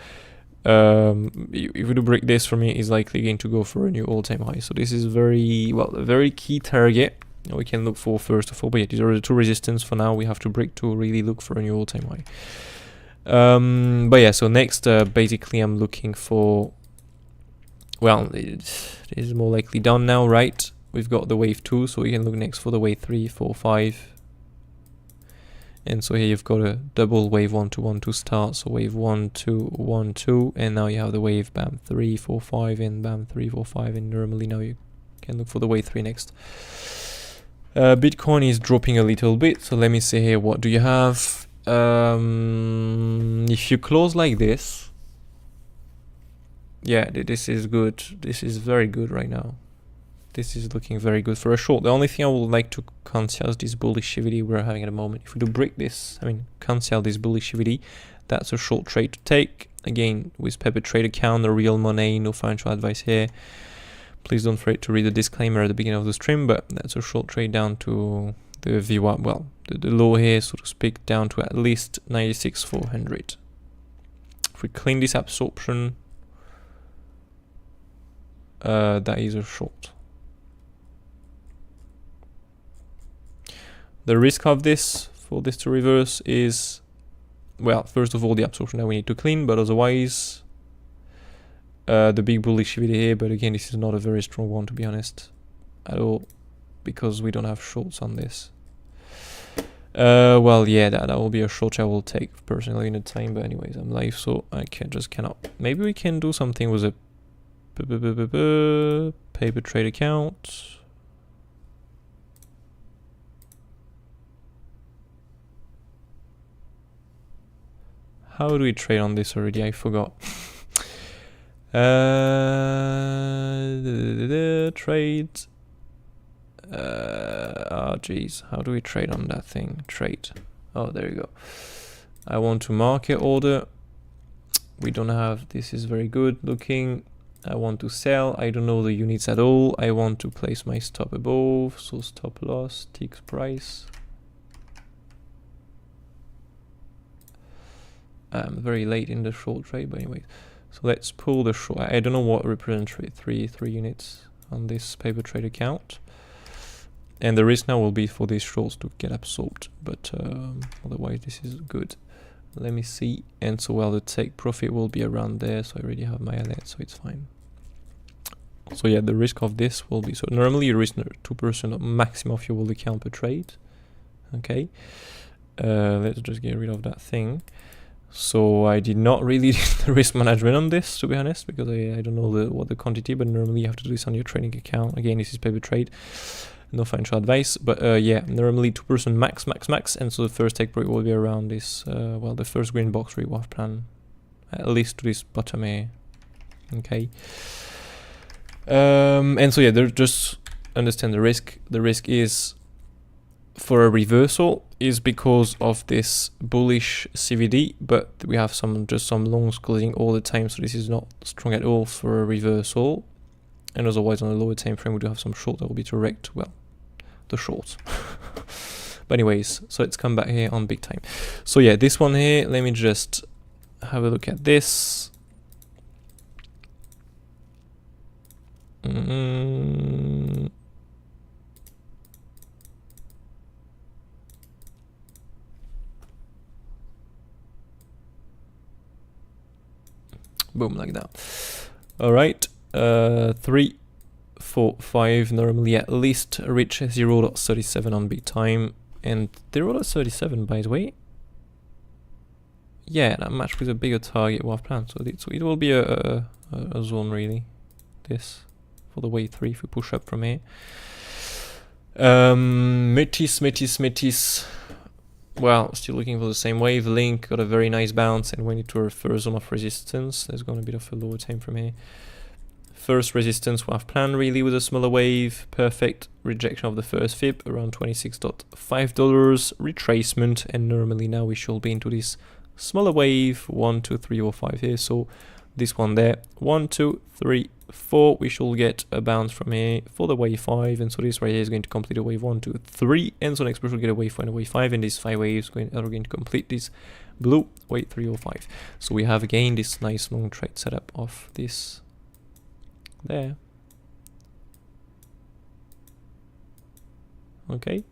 if we do break this, for me, is likely going to go for a new all-time high. So this is very well a very key target we can look for first of all. But yeah, these are the two resistance for now. We have to break to really look for a new all-time high. But yeah, so next, basically, I'm looking for. Well, it is more likely done now, right? We've got the wave 2, so we can look next for the wave 3, 4, 5. And so here you've got a double wave 1, 2, 1, 2 start. So wave 1, 2, 1, 2. And now you have the wave bam 3, 4, 5, and bam 3, 4, 5. And normally now you can look for the wave 3 next. Bitcoin is dropping a little bit. So let me see here, what do you have? If you close like this, yeah, this is good. This is very good right now. This is looking very good for a short. The only thing I would like to cancel is this bullishivity we're having at the moment. If we do break this, I mean, cancel this bullishivity, that's a short trade to take. Again, with PEPE trade account, no real money, no financial advice here. Please don't forget to read the disclaimer at the beginning of the stream, but that's a short trade down to the V1, well, the low here, so to speak, down to at least 96,400. If we clean this absorption, that is a short. The risk of this, for this to reverse, is, well, first of all, the absorption that we need to clean, but otherwise, the big bullishivity here. But again, this is not a very strong one, to be honest, at all, because we don't have shorts on this. Well, yeah, that will be a short I will take personally in the time, but anyways, I'm live, so I just cannot. Maybe we can do something with a paper trade account. How do we trade on this already? I forgot. Trade. Oh geez, how do we trade on that thing? Trade. Oh, there you go. I want to market order. We don't have. This is very good looking. I want to sell. I don't know the units at all. I want to place my stop above. So stop loss, tick price. I'm very late in the short trade, but anyway. So let's pull the short. I don't know what represents three units on this paper trade account. And the risk now will be for these shorts to get absorbed. But otherwise this is good. Let me see. And so well, the take profit will be around there. So I already have my Elliott, so it's fine. So yeah, the risk of this will be, so normally you risk 2% maximum of your world account per trade. Okay. Let's just get rid of that thing. So I did not really do the risk management on this, to be honest, because I don't know what the quantity, but normally you have to do this on your trading account. Again, this is paper trade. no financial advice, but yeah, normally 2% max, and so the first take rate will be around this, well, the first green box reward plan, at least to this bottom here. Okay. And so yeah, there's just understand the risk. The risk is for a reversal is because of this bullish CVD, but we have just some longs closing all the time, so this is not strong at all for a reversal. And otherwise on the lower time frame we do have some short that will be direct, well, the short. But anyways, so let's come back here on BIGTIME. So yeah, this one here, let me just have a look at this. Boom, like that. All right, 3, 4, 5 normally at least reach 0.37 on BIGTIME, and 0.37 by the way. Yeah, that matched with a bigger target we have planned, so it will be a zone really. This for the wave 3 if we push up from here. Metis. Well, still looking for the same wave. Link got a very nice bounce and went into a first zone of resistance. There's gonna be a bit of a lower time from here. First resistance we have planned really with a smaller wave. Perfect rejection of the first FIB around $26.5. Retracement, and normally now we should be into this smaller wave 1, 2, 3, or 5 here. So this one there, 1, 2, 3, 4, we should get a bounce from here for the wave 5, and so this right here is going to complete a wave 1, 2, 3, and so next we should get a wave 4 and a wave 5, and these 5 waves are going to complete this blue wave 3 or 5. So we have again this nice long trade setup of this there. Okay,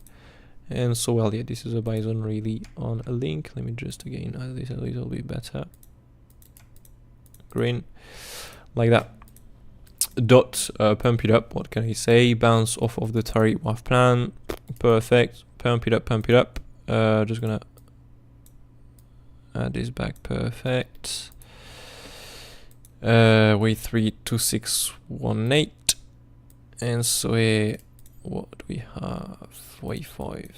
and so well, yeah, this is a buy zone really on a link. Let me just again add this a little bit better. Green, like that. Dot, pump it up, what can I say? Bounce off of the target we have planned. Perfect. Pump it up. Just gonna add this back. Perfect. Wave 3, 2, 6, 1, 8. And so here, what do we have? Wave 5.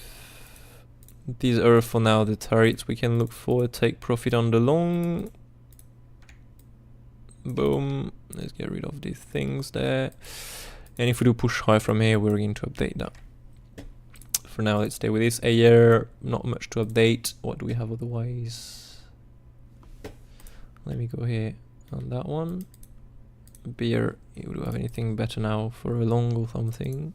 These are for now the targets we can look for. Take profit on the long. Boom, let's get rid of these things there, and if we do push high from here we're going to update that. For now let's stay with this. AR, not much to update. What do we have otherwise? Let me go here on that one. Beer, you do have anything better now for a long or something?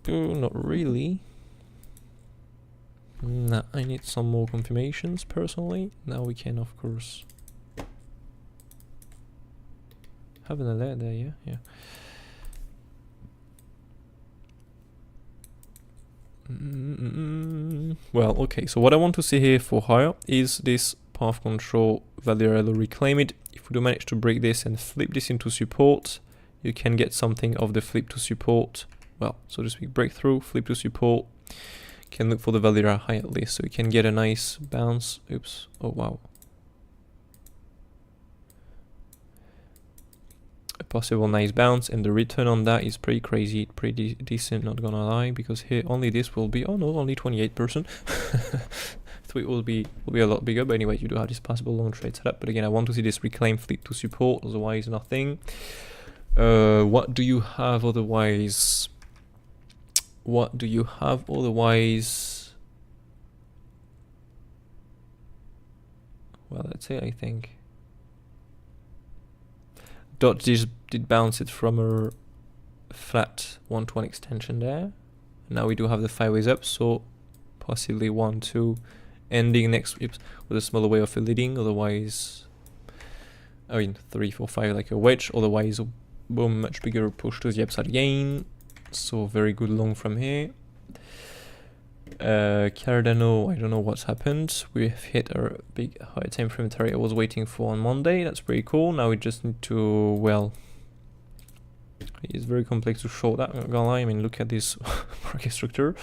Not really. Nah, I need some more confirmations personally. Now we can of course have an alert there, yeah. Well, okay, so what I want to see here for higher is this path control value reclaim it. If we do manage to break this and flip this into support, you can get something of the flip to support, well, so to speak, breakthrough, flip to support. Can look for the value high at least, so you can get a nice bounce. Oops, oh wow. A possible nice bounce, and the return on that is pretty crazy, pretty decent, not gonna lie, because here only this will be, oh no, only 28%. So it will be a lot bigger, but anyway, you do have this possible long trade setup. But again, I want to see this reclaim flip to support, otherwise nothing. What do you have otherwise? What do you have otherwise? Well, that's it, I think. DOGE did bounce it from a flat 1-to-1 extension there. Now we do have the 5 ways up, so possibly 1, 2, ending next with a smaller way of leading. Otherwise, I mean 3, 4, 5 like a wedge. Otherwise, boom, much bigger push to the upside again. So very good long from here. Cardano, I don't know what's happened. We've hit our big high time frame target I was waiting for on Monday. That's pretty cool. Now we just need to, well, it's very complex to show that. I'm not gonna lie. I mean, look at this market structure.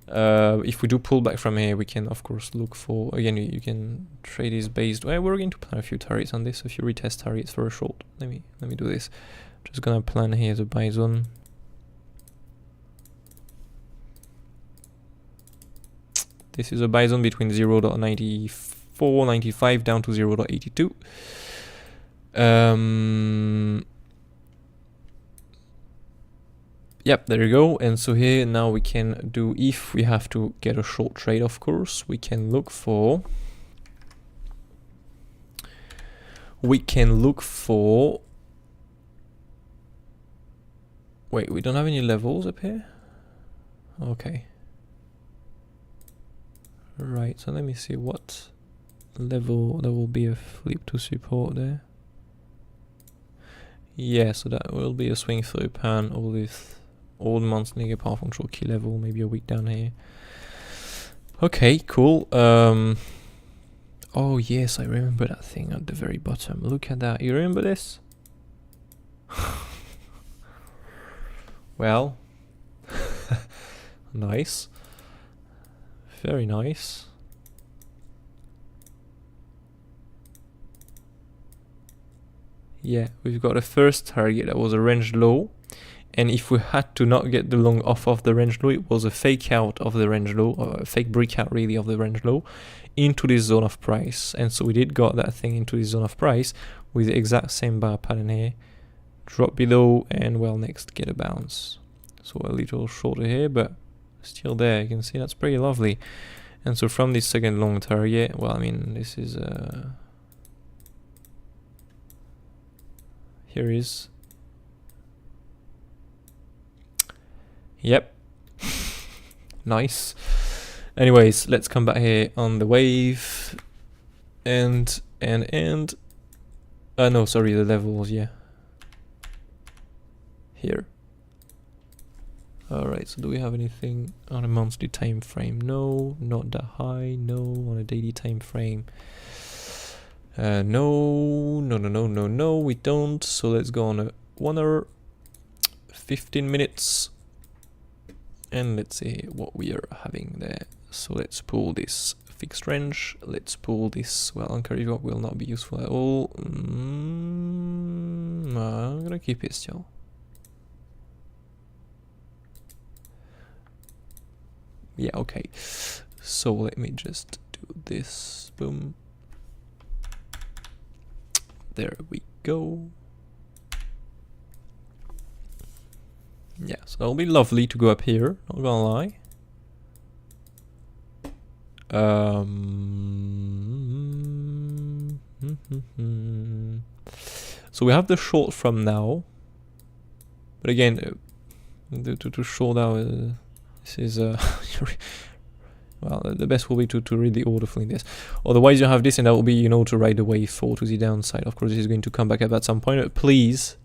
If we do pull back from here, we can of course look for, again, you can trade this based, well, we're going to plan a few targets on this, a few retest targets for a short. Let me do this. Just gonna plan here the buy zone. This is a buy zone between 0.94, 95 down to 0.82. Yep, there you go. And so here now we can do, if we have to get a short trade, of course, we can look for, wait, we don't have any levels up here? Okay. Right, so let me see what level there will be a flip to support there. Yeah, so that will be a swing through pan, all this old monthly power control key level, maybe a week down here. Okay, cool. Oh yes, I remember that thing at the very bottom. Look at that. You remember this? Well, nice. Very nice. Yeah, we've got a first target that was a range low, and if we had to not get the long off of the range low, it was a fake out of the range low, or a fake breakout really of the range low into this zone of price. And so we did got that thing into this zone of price with the exact same bar pattern here, drop below, and well, next get a bounce. So a little shorter here, but still there. You can see that's pretty lovely. And so from this second long target, well, I mean, this is here is, yep. Nice. Anyways, let's come back here on the wave and no, sorry, the levels, yeah, here. All right, so do we have anything on a monthly time frame? No, not that high. No, on a daily time frame. No, we don't. So let's go on a 1 hour, 15 minutes, and let's see what we are having there. So let's pull this fixed range. Let's pull this. Well, anchor will not be useful at all. I'm gonna keep it still. Yeah, okay. So let me just do this. Boom. There we go. Yeah, so that'll be lovely to go up here, not gonna lie. So we have the short from now. But again, to short now, this is well, the best will be to read the order flow in this. Otherwise, you have this, and that will be, you know, to ride the wave 4 to the downside. Of course, this is going to come back up at some point. But please,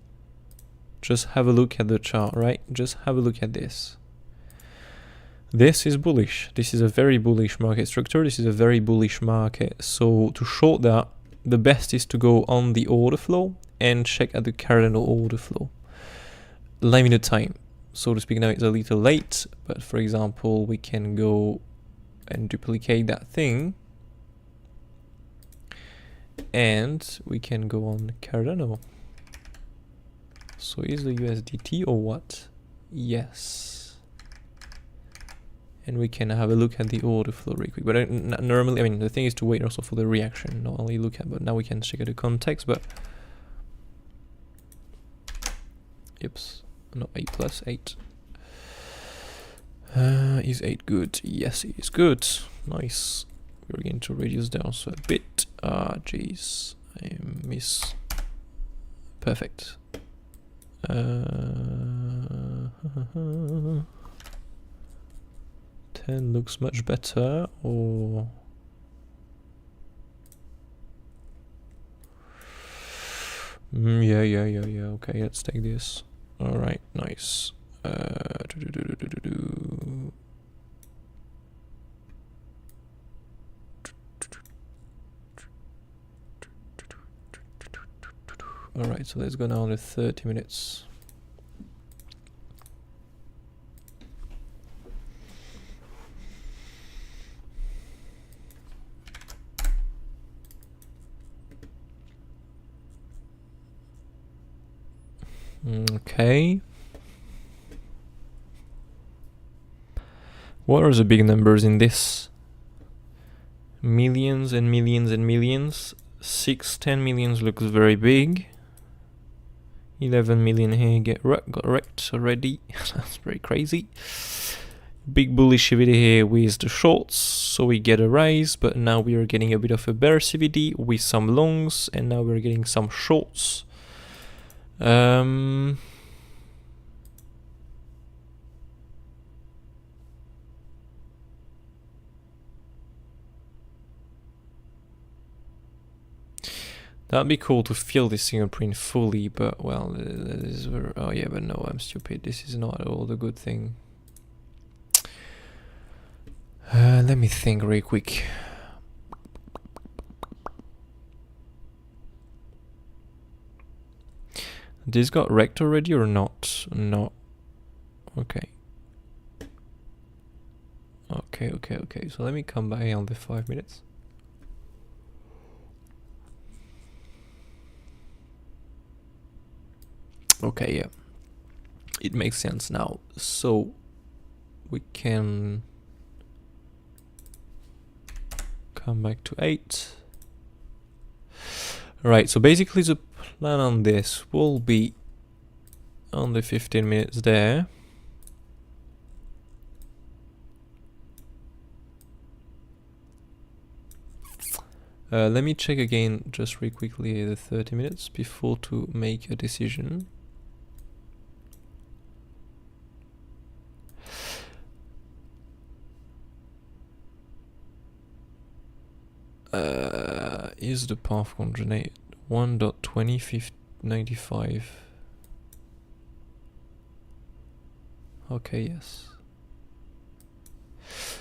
just have a look at the chart, right? Just have a look at this. This is bullish. This is a very bullish market structure. This is a very bullish market. So to short that, the best is to go on the order flow and check at the cardinal order flow. Let me know time. So to speak, now it's a little late, but for example, we can go and duplicate that thing, and we can go on Cardano. So is the USDT or what? Yes. And we can have a look at the order flow really quick. But normally, I mean, the thing is to wait also for the reaction, not only look at, but now we can check out the context, but oops. No, 8 plus 8. Is 8 good? Yes, it is good. Nice. We're going to reduce down so a bit. Jeez. I miss. Perfect. 10 looks much better, or yeah. Okay, let's take this. All right, nice. All right, so let's go now to 30 minutes. Okay. What are the big numbers in this? Millions and millions and millions. 10 millions looks very big. 11 million here got wrecked already. That's very crazy. Big bullish CVD here with the shorts, so we get a rise, but now we are getting a bit of a bear CVD with some longs, and now we're getting some shorts. That'd be cool to feel this fingerprint fully, but well, that is where, oh yeah, but no, I'm stupid. This is not at all the good thing. Let me think real quick. This got wrecked already or not? No. Okay. Okay. So let me come back on the 5 minutes. Okay, yeah. It makes sense now. So we can come back to 8. Right, so basically the plan on this will be on the 15 minutes there. Let me check again just real quickly the 30 minutes before to make a decision. Is the path conjugate 1.2095? Okay, yes.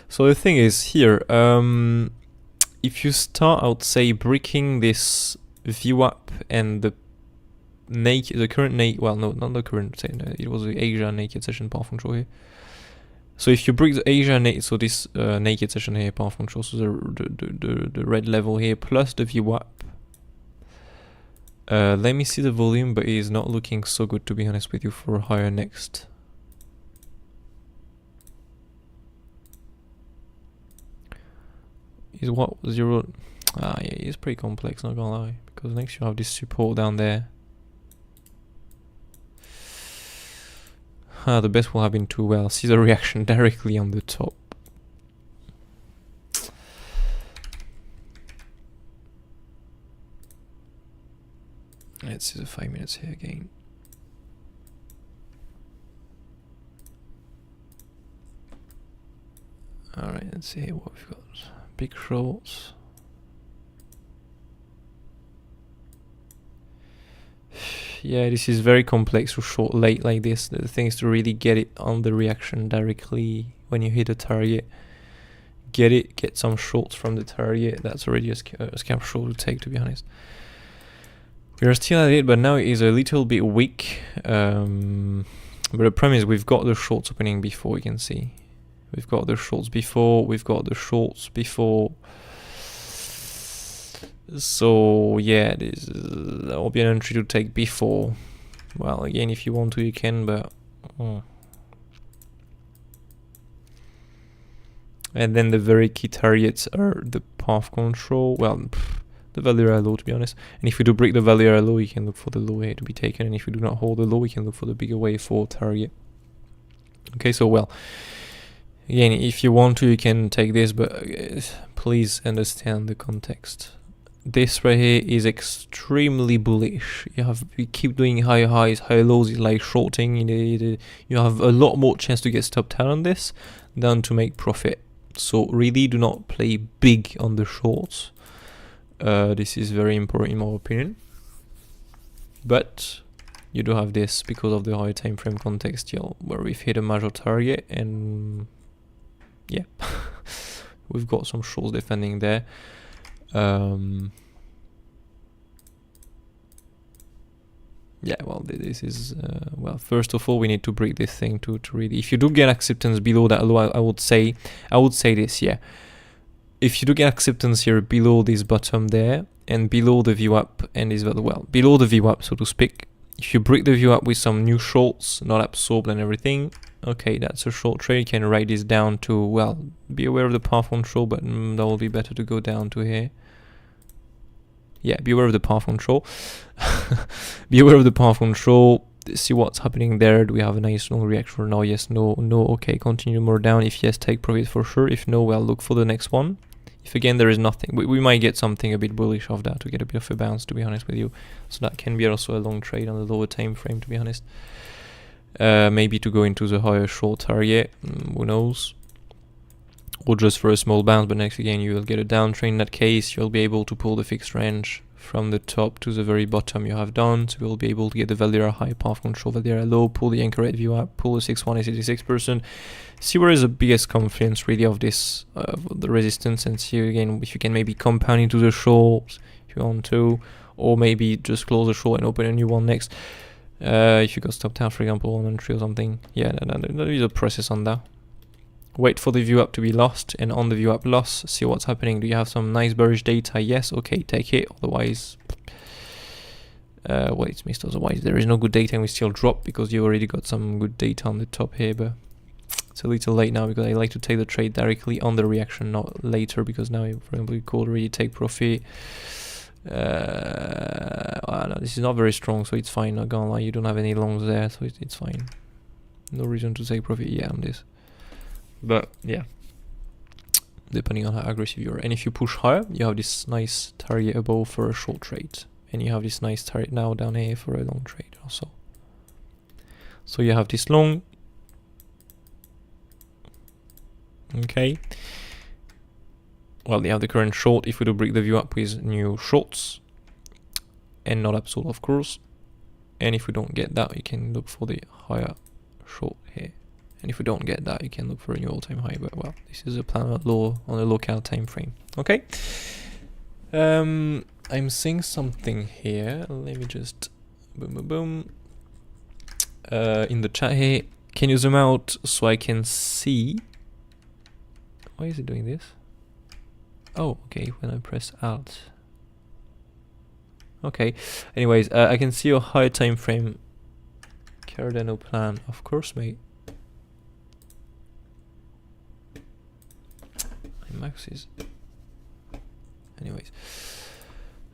So the thing is here, if you start out, say, breaking this VWAP and the current naked, well, no, not the current, say, it was the Asia naked session path control here. So if you break the Asia naked, so this naked session here, path control, so the red level here plus the VWAP. Let me see the volume, but it is not looking so good, to be honest with you, for higher next. Is what 0? Ah, yeah, it's pretty complex, not gonna lie, because next you have this support down there. The best will have been to, well, see the reaction directly on the top. Let's see the 5 minutes here again. Alright, let's see what we've got. Big shorts. Yeah, this is very complex to short late like this. The thing is to really get it on the reaction directly when you hit a target. Get some shorts from the target. That's already a scalp short to take, to be honest. We are still at it, but now it is a little bit weak. But the problem is we've got the shorts opening before, you can see. We've got the shorts before, So yeah, this will be an entry to take before. Well, again, if you want to, you can, but and then the very key targets are the path control. Well, the value area low, to be honest. And if you do break the value area low, you can look for the low here to be taken. And if you do not hold the low, you can look for the bigger wave for target. Okay, so well, again, if you want to, you can take this, but please understand the context. This right here is extremely bullish. You keep doing higher highs, higher lows, it's like shorting. You have a lot more chance to get stopped out on this than to make profit. So really do not play big on the shorts. This is very important in my opinion. But you do have this because of the higher time frame context still, where we've hit a major target, and yeah, we've got some shorts defending there. Yeah, well, this is well, first of all, we need to break this thing to really, if you do get acceptance below that low, I would say this, yeah. If you do get acceptance here below this bottom there and below the VWAP and this, well, below the VWAP, so to speak, If you break the view up with some new shorts, not absorbed and everything, okay, that's a short trade. You can write this down to, well, be aware of the path control, but that will be better to go down to here. Yeah, be aware of the path control. Be aware of the path control. See what's happening there. Do we have a nice long reaction? No, yes, no, no. Okay, continue more down. If yes, take profit for sure. If no, well, look for the next one. If again there is nothing, we might get something a bit bullish of that to get a bit of a bounce, to be honest with you. So that can be also a long trade on the lower time frame, to be honest. Maybe to go into the higher short target, who knows. Or just for a small bounce, but next again you will get a downtrend. In that case, you'll be able to pull the fixed range from the top to the very bottom you have done. So you'll be able to get the Valera high path control, Valera low, pull the anchor rate view up, pull the 6.186%. See where is the biggest confluence really of this, the resistance, and see again if you can maybe compound into the short if you want to, or maybe just close the short and open a new one next. If you got stopped out, for example, on entry or something. Yeah, there is a process on that. Wait for the view up to be lost, and on the view up loss, see what's happening. Do you have some nice bearish data? Yes, okay, take it. Otherwise, well, it's missed. Otherwise, there is no good data, and we still drop because you already got some good data on the top here. But it's a little late now because I like to take the trade directly on the reaction, not later, because now, for example, you could already take profit. No, this is not very strong, so it's fine. Not gonna lie, you don't have any longs there, so it's fine. No reason to take profit yet on this. But yeah, depending on how aggressive you are. And if you push higher, you have this nice target above for a short trade, and you have this nice target now down here for a long trade also. So you have this long. Okay. Well, you have the current short. If we do break the view up with new shorts and not absorb, of course. And if we don't get that, you can look for the higher short here. And if we don't get that, you can look for a new all-time high. But well, this is a plan on a local time frame. Okay. I'm seeing something here. Let me just boom, boom, boom. In the chat here, can you zoom out so I can see? Why is it doing this? Oh, okay. When I press Alt. Okay. Anyways, I can see your higher time frame. Cardano plan, of course, mate. Max is. Anyways,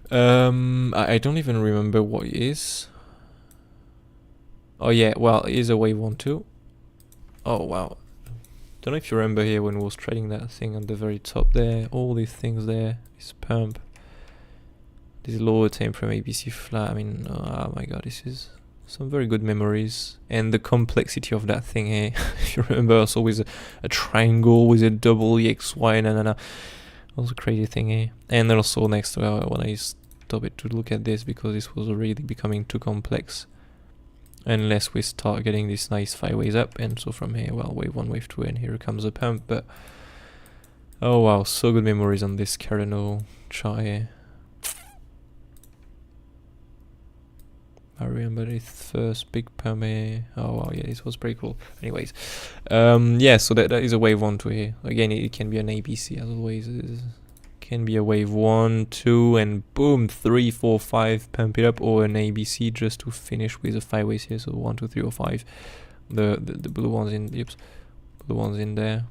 I don't even remember what it is. Oh yeah, well, it is a wave 1 too. Oh wow, don't know if you remember here when we was trading that thing on the very top there, all these things there, this pump, this lower time frame ABC flat. I mean, oh my god, this is some very good memories, and the complexity of that thing here. If you remember, also with a triangle with a double EXY, that was a crazy thing here. And also next to when I stopped it to look at this because this was already becoming too complex, unless we start getting this nice 5 ways up. And so from here, well, wave 1, wave 2, and here comes a pump. But oh wow, so good memories on this Cardano chart here. I remember this first big pump here. Oh wow, yeah, this was pretty cool. Anyways, yeah, so that is a wave 1 to here. Again, it can be an ABC as always. It can be a wave 1, 2, and boom, 3, 4, 5, pump it up, or an ABC just to finish with the 5 ways here. So 1, 2, 3, or 5. The blue ones in, oops, blue ones in there.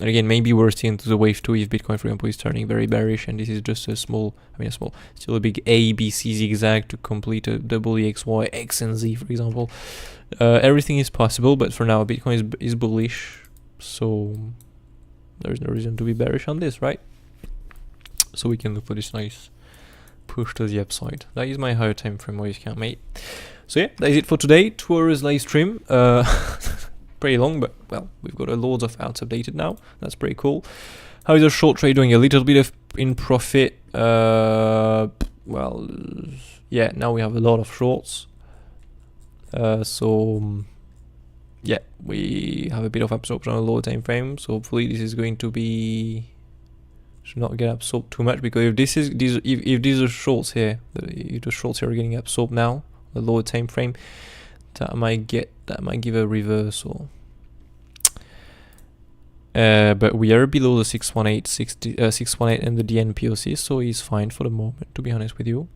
And again, maybe we're still into the wave 2 if Bitcoin, for example, is turning very bearish, and this is just a small, still a big A, B, C zigzag to complete a double EXY, X and Z, for example. Everything is possible, but for now, Bitcoin is bullish, so there's no reason to be bearish on this, right? So we can look for this nice push to the upside. That is my higher time frame wave count, mate. So yeah, that is it for today. 2 hours live stream. Pretty long, but well, we've got a loads of outs updated now. That's pretty cool. How is the short trade doing? A little bit of in profit. Well, yeah, now we have a lot of shorts. So yeah, we have a bit of absorption on a lower time frame. So hopefully this is going to be, should not get absorbed too much, because if this is if these are shorts here, if the shorts here are getting absorbed now, the lower time frame, that might give a reversal. But we are below the 618 and the DNPOC, so he's fine for the moment, to be honest with you.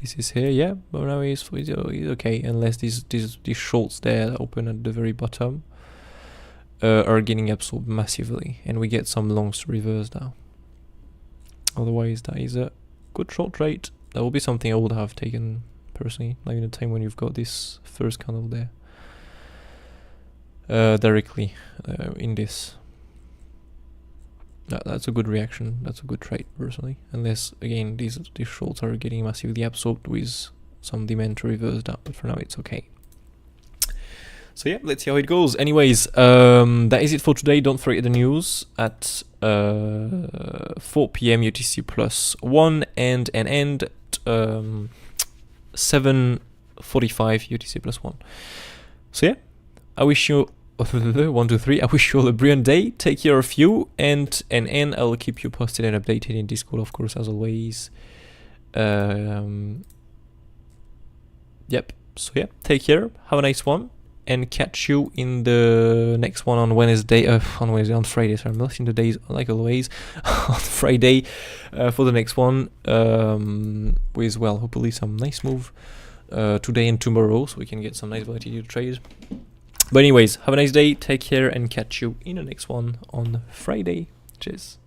This is here, yeah, but now it's okay, unless these shorts there that open at the very bottom are getting absorbed massively, and we get some longs to reverse now. Otherwise, that is a good short trade. That will be something I would have taken personally, like in the time when you've got this first candle there directly in this. That's a good reaction. That's a good trade personally, unless again these shorts are getting massively absorbed with some demand to reverse that. But for now, it's okay. So yeah, let's see how it goes. Anyways, that is it for today. Don't forget the news at 4 p.m. UTC plus 1 and an end at 7:45 UTC plus 1. So yeah, I wish you 1, 2, 3. I wish you all a brilliant day. Take care of you, and I'll keep you posted and updated in Discord, of course, as always. Yep. So yeah, take care. Have a nice one. And catch you in the next one on Wednesday, on Friday. Sorry, I'm lost in the days like always. On Friday for the next one, with well, hopefully some nice move today and tomorrow, so we can get some nice volatility to trade. But anyways, have a nice day, take care, and catch you in the next one on Friday. Cheers.